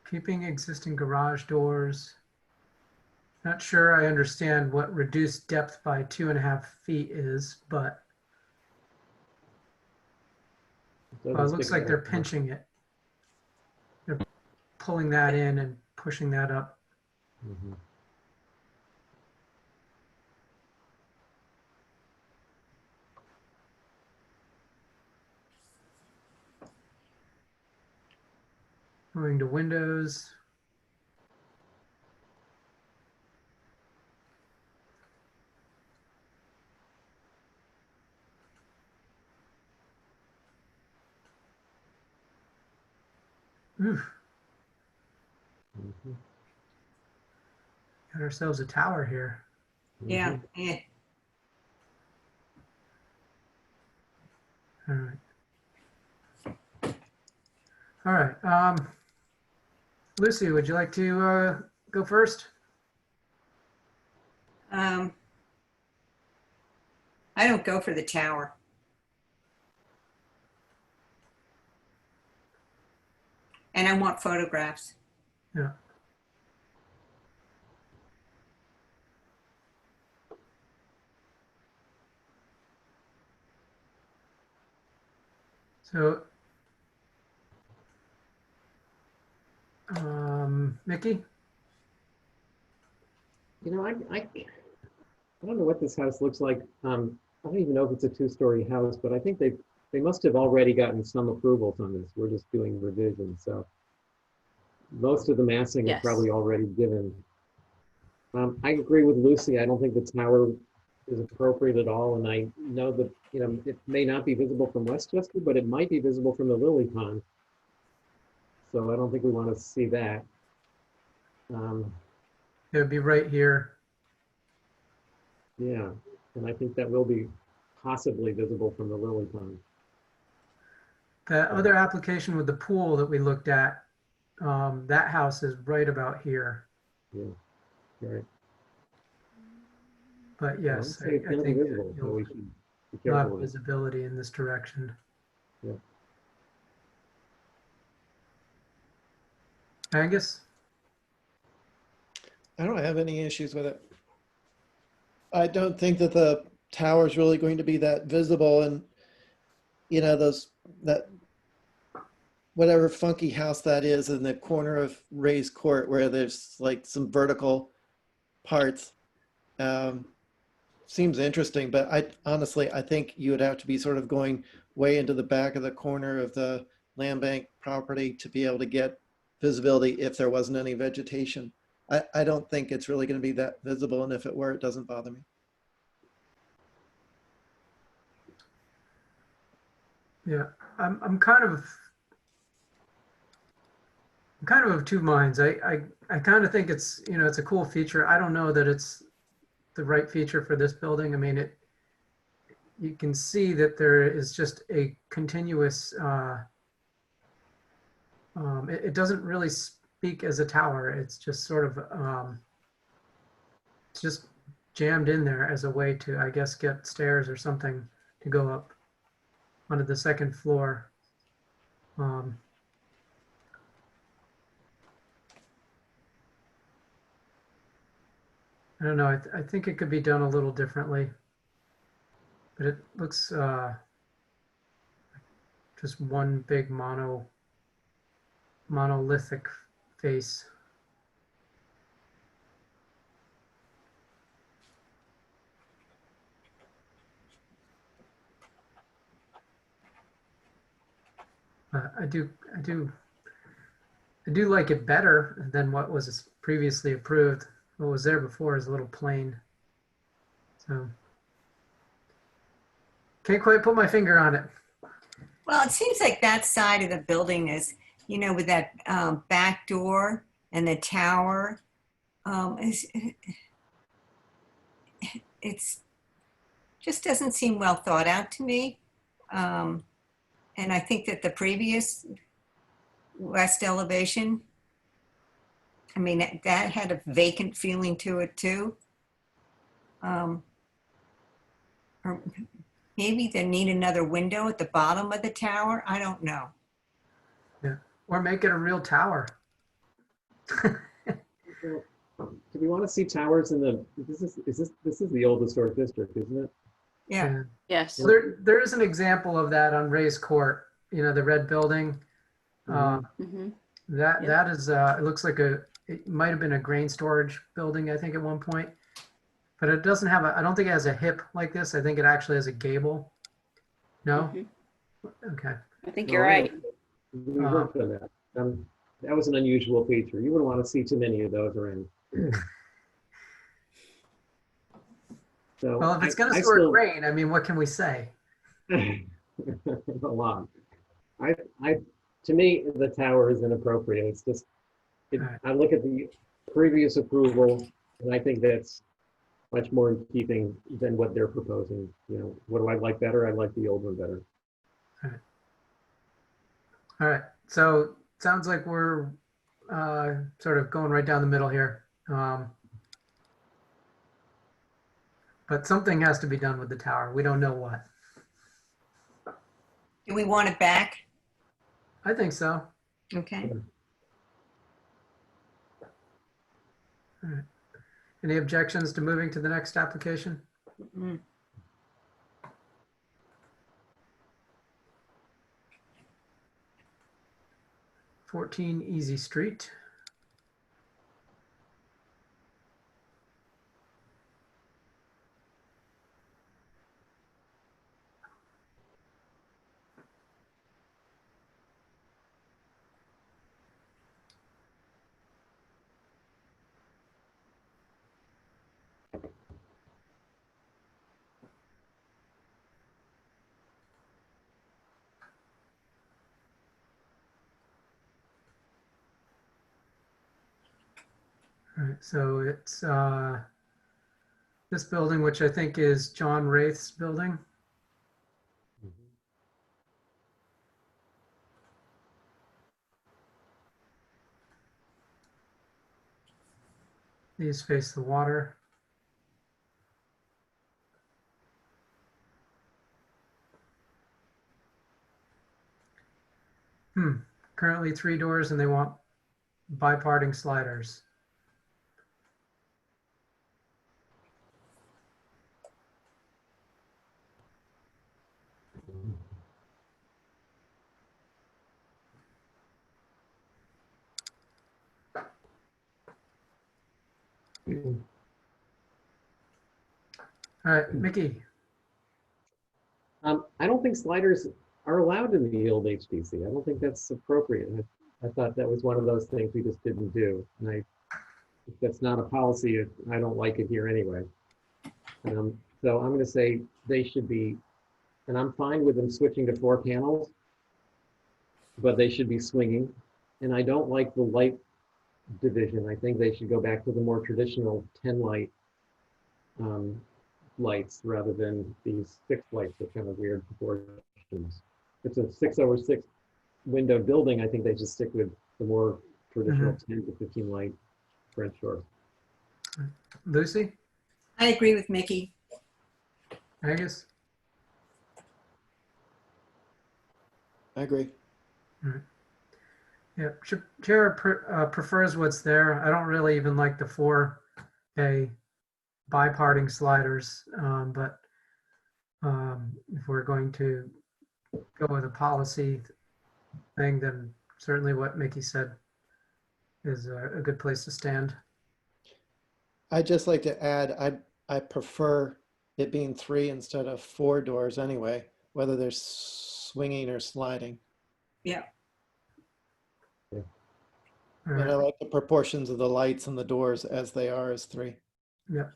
Keeping existing garage doors. Not sure I understand what reduced depth by 2.5 feet is, but Doesn't well, it stick looks out like they're much. pinching it. They're pulling that in and pushing that up. Mhm. Going to windows. Oof, Mhm. got ourselves a tower here. Yeah. Mhm. Eh. All right. All right. Lucy, would you like to go first? I don't go for the tower. And I want photographs. Yeah. So, Mickey? You know, I don't know what this house looks like. I don't even know if it's a 2-story house, but I think they must have already gotten some approvals on this. We're just doing revisions, so most of the massing is Yes. probably already given. I agree with Lucy. I don't think the tower is appropriate at all, and I know that, you know, it may not be visible from Westchester, but it might be visible from the Lily Pond. So I don't think we want to see that. It would be right here. Yeah, And I think that will be possibly visible from the lily pond. The other application with the pool that we looked at, that house is right about here. Yeah, right. But Well, yes, say it's I gonna be think visible, so we should be you'll careful have with it. visibility in this direction. Yeah. Angus? I don't have any issues with it. I don't think that the tower is really going to be that visible, and you know, that whatever funky house that is in the corner of Ray's Court where there's like some vertical parts. Seems interesting, but I honestly, I think you would have to be sort of going way into the back of the corner of the land bank property to be able to get visibility if there wasn't any vegetation. I don't think it's really going to be that visible, and if it were, it doesn't bother me. Yeah, I'm kind of of two minds. I kind of think it's, you know, it's a cool feature. I don't know that it's the right feature for this building. I mean, you can see that there is just a continuous, it doesn't really speak as a tower. It's just sort of, it's just jammed in there as a way to, I guess, get stairs or something to go up onto the second floor. I don't know. I think it could be done a little differently, but it looks just one big monolithic face. I do like it better than what was previously approved. What was there before is a little plain. So can't quite put my finger on it. Well, it seems like that side of the building is, you know, with that back door and the tower, it's just doesn't seem well thought out to me. And I think that the previous west elevation, I mean, that had a vacant feeling to it too. Or maybe they need another window at the bottom of the tower. I don't know. Yeah, or make it a real tower. Well, do we want to see towers in the, this is the old historic district, isn't it? Yeah. Yes. Well, there is an example of that on Ray's Court. You know, the red building. Mhm. That is, it looks like it might have been a grain storage building, I think, at one point. But it doesn't have I don't think it has a hip like this. I think it actually has a gable. No? Mhm. Okay. I think No, you're I right. know. We worked on that. That was an unusual feature. You wouldn't want to see too many of those around. So Well, if it's going I to store still, grain, I mean, what can we say? a lot. To me, the tower is inappropriate. It's just, Right. I look at the previous approval, and I think that's much more in keeping than what they're proposing. You know, what do I like better? I like the old one better. All right. So sounds like we're sort of going right down the middle here. But something has to be done with the tower. We don't know what. Do we want it back? I think so. Okay. All right. Any objections to moving to the next application? Mm. 14 Easy Street. All right, so it's this building, which I think is John Wraith's building. These face the water. Currently 3 doors and they want biparting sliders. All right, Mickey. I don't think sliders are allowed in the old HDC. I don't think that's appropriate. I thought that was one of those things we just didn't do. And if that's not a policy, I don't like it here anyway. So I'm going to say they should be, and I'm fine with them switching to 4 panels, but they should be swinging. And I don't like the light division. I think they should go back to the more traditional 10 light lights rather than these 6 lights with kind of weird proportions. It's a 6/6 window building. I think they should stick with the more traditional 10 to 15 light French doors. Lucy? I agree with Mickey. Angus? I agree. Yeah, Chair prefers what's there. I don't really even like the 4A biparting sliders, but if we're going to go with a policy thing, then certainly what Mickey said is a good place to stand. I'd just like to add, I prefer it being 3 instead of 4 doors anyway, whether they're swinging or sliding. Yeah. All And I right. like the proportions of the lights and the doors as they are as 3. Yeah.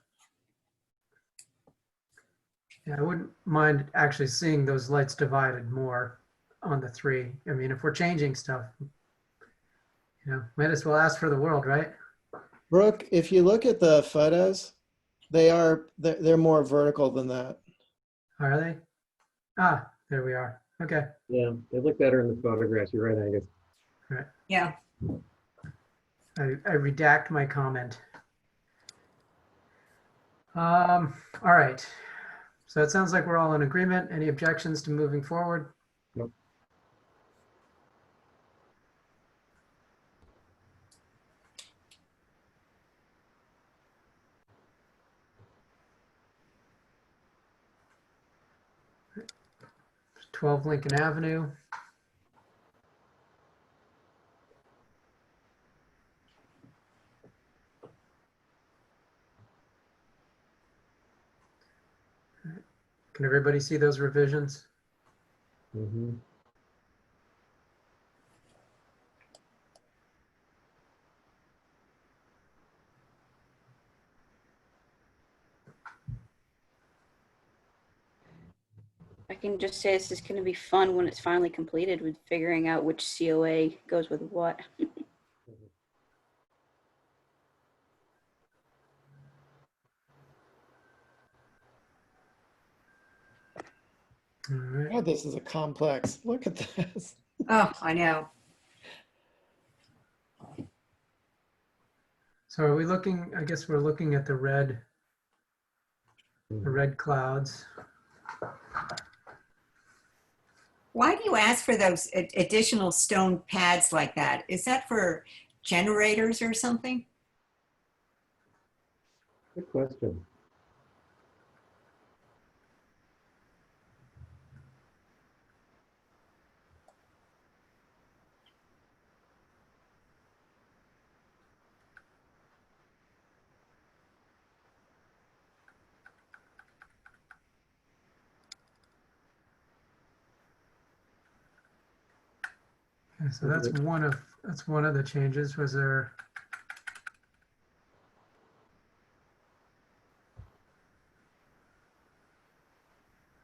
Yeah, I wouldn't mind actually seeing those lights divided more on the 3. I mean, if we're changing stuff, might as well ask for the world, right? Brooke, if you look at the photos, they're more vertical than that. Are they? Ah, there we are. Okay. Yeah, they look better in the photographs. You're right, Angus. Yeah. I redact my comment. All right. So it sounds like we're all in agreement. Any objections to moving forward? Nope. Right. 12 Lincoln Avenue. Can everybody see those revisions? Mm-hmm. I can just say this is going to be fun when it's finally completed with figuring out which COA goes with what. All right. God, this is a complex. Look at this. Oh, I know. So are we looking, I guess we're looking at the red clouds. Why do you ask for those additional stone pads like that? Is that for generators or something? Good question. Okay, so that's one of the changes. Was there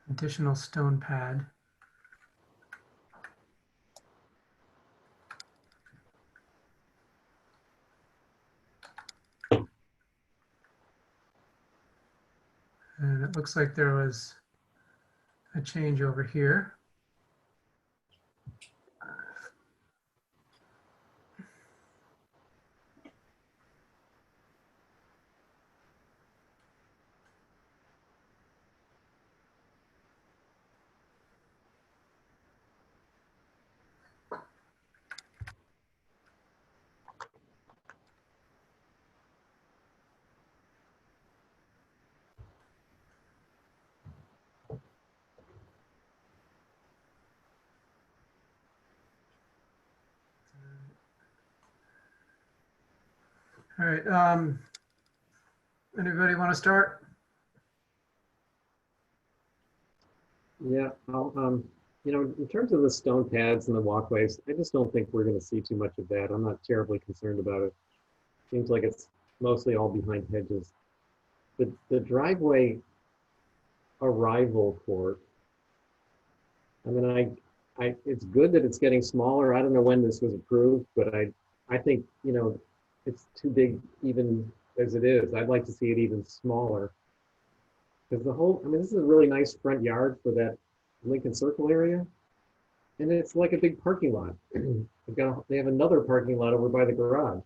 additional stone pad? And it looks like there was a change over here. All right. Anybody want to start? Yeah, in terms of the stone pads and the walkways, I just don't think we're going to see too much of that. I'm not terribly concerned about it. Seems like it's mostly all behind hedges. The driveway arrival port, I mean, it's good that it's getting smaller. I don't know when this was approved, but I think, it's too big even as it is. I'd like to see it even smaller. Because this is a really nice front yard for that Lincoln Circle area. And it's like a big parking lot. They have another parking lot over by the garage.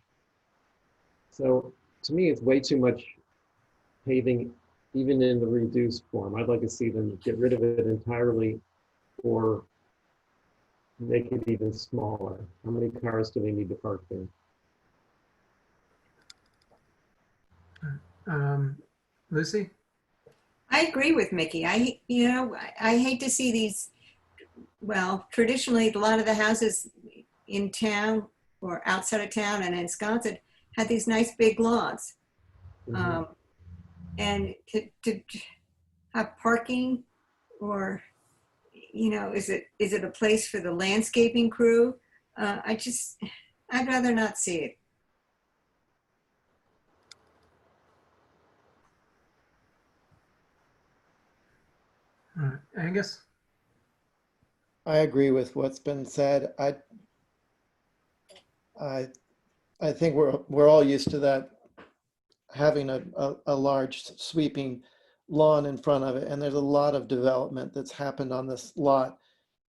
So to me, it's way too much paving, even in the reduced form. I'd like to see them get rid of it entirely or make it even smaller. How many cars do they need to park there? Lucy? I agree with Mickey. I hate to see these, well, traditionally, a lot of the houses in town or outside of town and in Wisconsin had these nice big lawns. Mhm. And to have parking or, is it a place for the landscaping crew? I'd rather not see it. All right. Angus? I agree with what's been said. I think we're all used to that, having a large sweeping lawn in front of it, and there's a lot of development that's happened on this lot.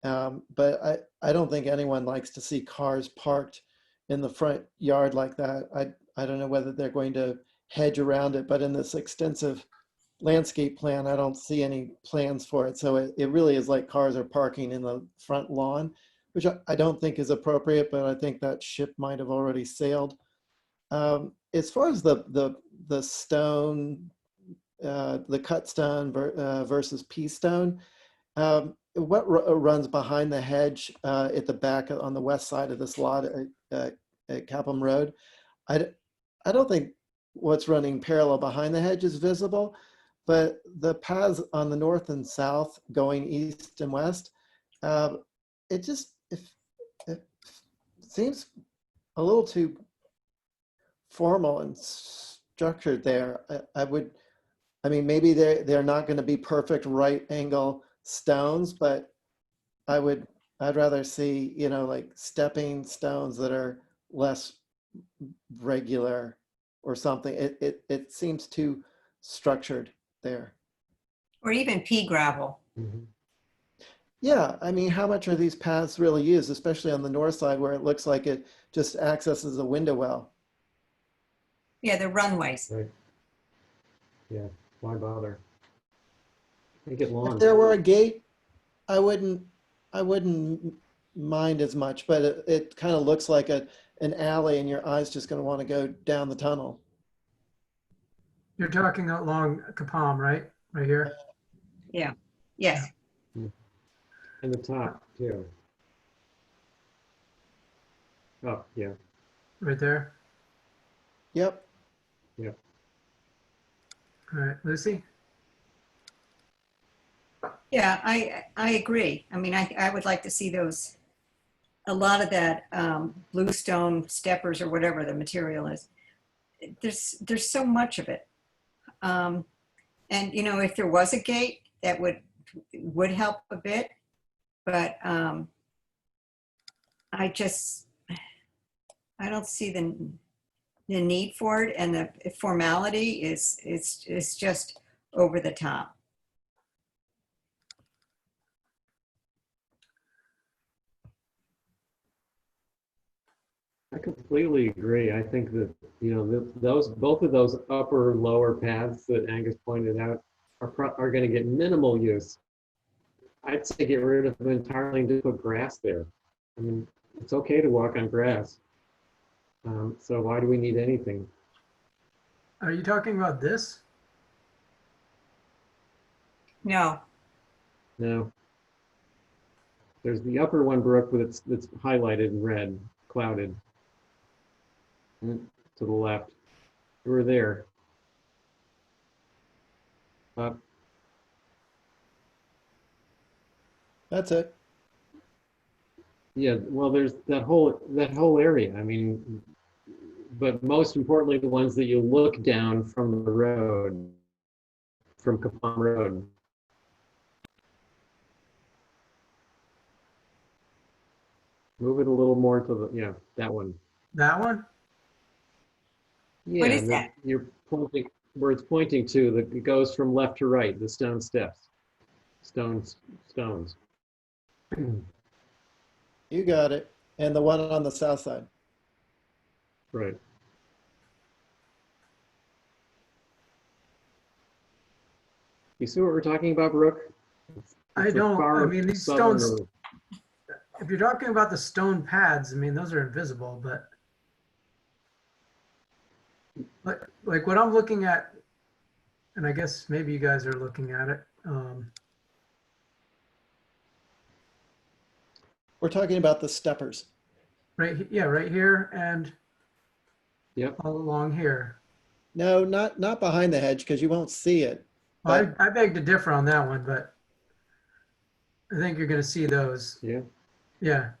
But I don't think anyone likes to see cars parked in the front yard like that. I don't know whether they're going to hedge around it, but in this extensive landscape plan, I don't see any plans for it. So it really is like cars are parking in the front lawn, which I don't think is appropriate, but I think that ship might have already sailed. As far as the stone, the cut stone versus pea stone, what runs behind the hedge at the back on the west side of this lot at Capham Road? I don't think what's running parallel behind the hedge is visible, but the paths on the north and south going east and west, it seems a little too formal and structured there. I mean, maybe they're not going to be perfect right angle stones, but I'd rather see, like stepping stones that are less regular or something. It seems too structured there. Or even pea gravel. Mhm. Yeah, I mean, how much are these paths really used, especially on the north side where it looks like it just accesses a window well? Yeah, the runways. Right. Yeah, why bother? Make it If lawn. there were a gate, I wouldn't mind as much, but it kind of looks like an alley and your eye's just going to want to go down the tunnel. You're talking along Capam, right? Right here? Yeah. Yes. And the top too. Oh, yeah. Right there? Yep. All right. Lucy? Yeah, I agree. I mean, I would like to see those, a lot of that bluestone steppers or whatever the material is. There's so much of it. And if there was a gate, that would help a bit. But I don't see the need for it, and the formality is just over the top. I completely agree. I think that, those, both of those upper lower paths that Angus pointed out are going to get minimal use. I'd say get rid of them entirely and just put grass there. I mean, it's okay to walk on grass. So why do we need anything? Are you talking about this? No, No. There's the upper one, Brooke, that's highlighted in red, clouded. And to the left. We're there. Up. That's it. Yeah, well, there's that whole area. I mean, but most importantly, the ones that you look down from the road, from Capon Road. Move it a little more to the, yeah, that one. That one? Yeah, is that? You're pointing, where it's pointing to, that it goes from left to right, the stone steps. Stones. You got it. And the one on the south side. Right. You see what we're talking about, Brooke? I It's the don't, far I mean, these southern stones, or- if you're talking about the stone pads, I mean, those are invisible, but like what I'm looking at, and I guess maybe you guys are looking at it. We're talking about the steppers. Right, yeah, right here and Yep. all along here. No, not behind the hedge because you won't see it. Well, I beg to differ on that one, but I think you're going to see those. Yeah. Yeah.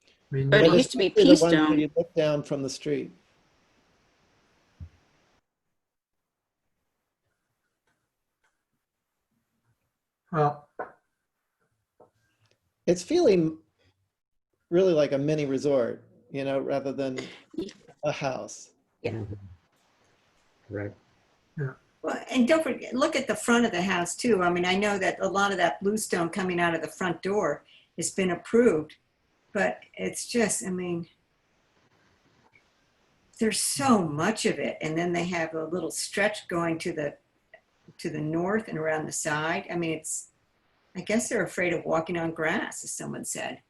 I mean, But you it look- used to be Especially pea the ones where stone. you look down from the street. well, It's feeling really like a mini resort, rather than a house. Yeah. Mhm. Right. well, and don't forget, look at the front of the house too. I mean, I know that a lot of that bluestone coming out of the front door has been approved, but it's just, I mean, there's so much of it. And then they have a little stretch going to the north and around the side. I mean, I guess they're afraid of walking on grass, as someone said.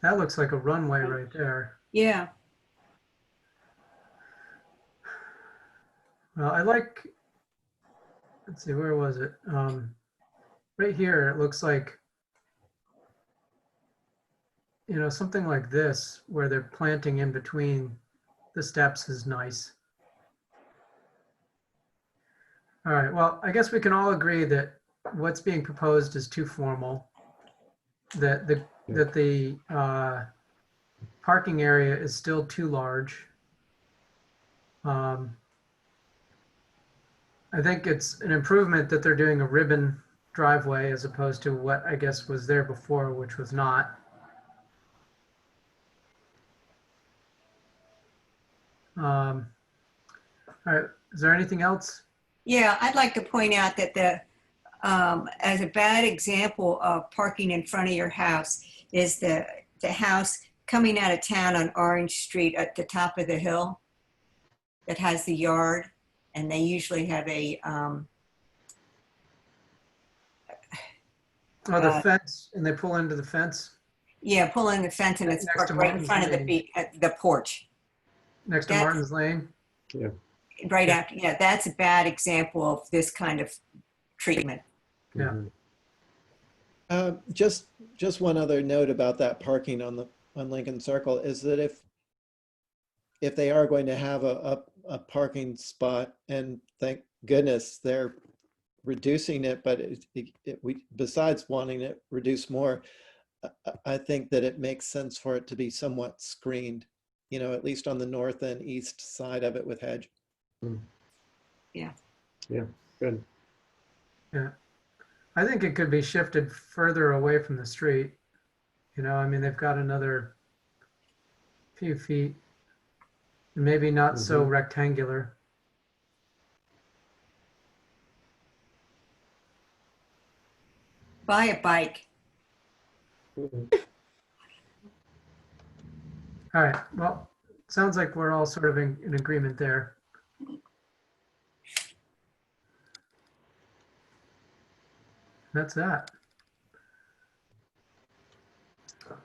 that looks like a runway right there. Yeah. Well, I like, let's see, where was it? Right here, it looks like, something like this, where they're planting in between the steps is nice. All right, well, I guess we can all agree that what's being proposed is too formal. That the parking area is still too large. I think it's an improvement that they're doing a ribbon driveway as opposed to what I guess was there before, which was not. All right, is there anything else? Yeah, I'd like to point out that as a bad example of parking in front of your house is the house coming out of town on Orange Street at the top of the hill that has the yard, and they usually have a Oh, the fence, and they pull into the fence pull in the fence, and it's Next parked to right in Martin's front of Lane. the porch. next to That's- Martin's Lane. Right Yeah. after, that's a bad example of this kind of treatment. Yeah. Mhm. Just one other note about that parking on Lincoln Circle is that if they are going to have a parking spot, and thank goodness they're reducing it, but we, besides wanting it reduced more, I think that it makes sense for it to be somewhat screened, at least on the north and east side of it with hedge. Good. Yeah. I think it could be shifted further away from the street. I mean, they've got another few feet. and maybe not so Mhm. rectangular. Buy a bike. All right, well, sounds like we're all sort of in agreement there. That's that.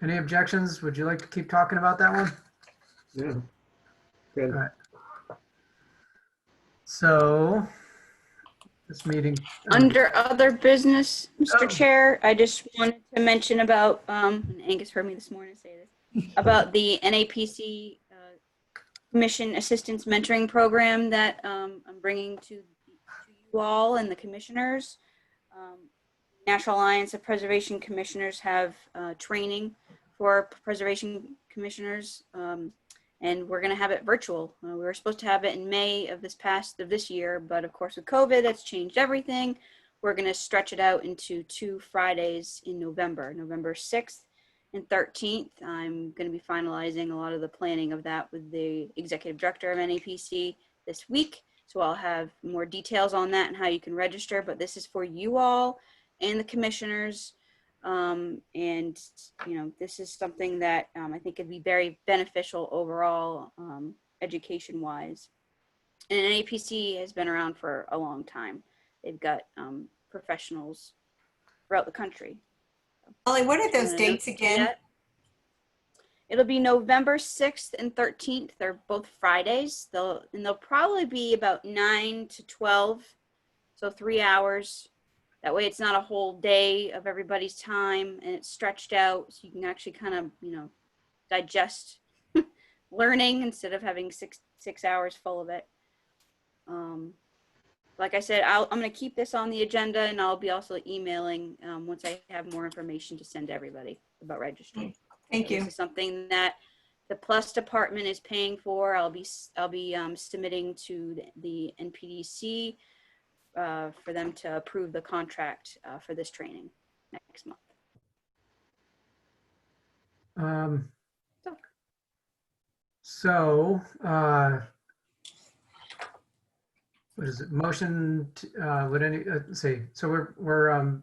Any objections? Would you like to keep talking about that one? Yeah. Good. All right. So this meeting. Under other business, Mr. Oh. Chair, I just wanted to mention about, and Angus heard me this morning say this, about the NAPC Commission Assistance Mentoring Program that I'm bringing to you all and the commissioners. National Alliance of Preservation Commissioners have training for preservation commissioners, and we're going to have it virtual. We were supposed to have it in May of this year, but of course with COVID, that's changed everything. We're going to stretch it out into 2 Fridays in November, November 6th and 13th. I'm going to be finalizing a lot of the planning of that with the executive director of NAPC this week. So I'll have more details on that and how you can register, but this is for you all and the commissioners. And, you know, this is something that I think could be very beneficial overall, education wise. And NAPC has been around for a long time. They've got professionals throughout the country. Holly, what are those Wanna dates announce again? yet? It'll be November 6th and 13th. They're both Fridays. They'll probably be about 9 to 12. So 3 hours. That way it's not a whole day of everybody's time and it's stretched out so you can actually kind of, you know, digest learning instead of having six hours full of it. Like I said, I'm going to keep this on the agenda and I'll be also emailing once I have more information to send to everybody about registering. Thank you. This is something that the Plus department is paying for. I'll be submitting to the NPDC for them to approve the contract for this training next month. So, what is it? Motion, would any, let's see. So we're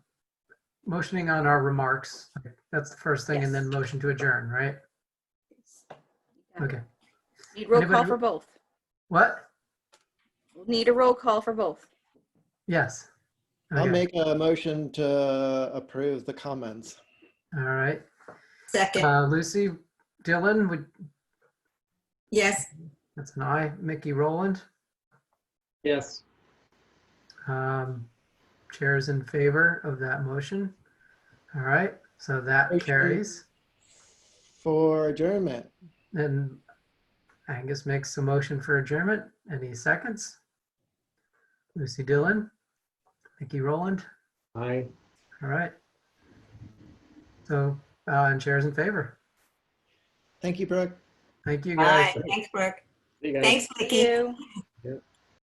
motioning on our remarks. That's the first thing, and then Yes. motion to adjourn, right? Okay. Need roll call Anybody- for both. What? Need a roll call for both. Yes. I'll Okay. make a motion to approve the comments. All right. Second. Lucy, Dylan, Yes. that's an aye. Mickey Rowland, Yes. chair's in favor of that motion. All right, so that Motion. carries. For adjournment, And Angus makes a motion for adjournment. Any seconds? Lucy Dillon, Mickey Rowland. Aye. All right. So, and chair's in favor. thank you, Brooke. Thank you, guys. Bye. Thanks, Brooke. See you guys. Thanks, Thank Vicky. you.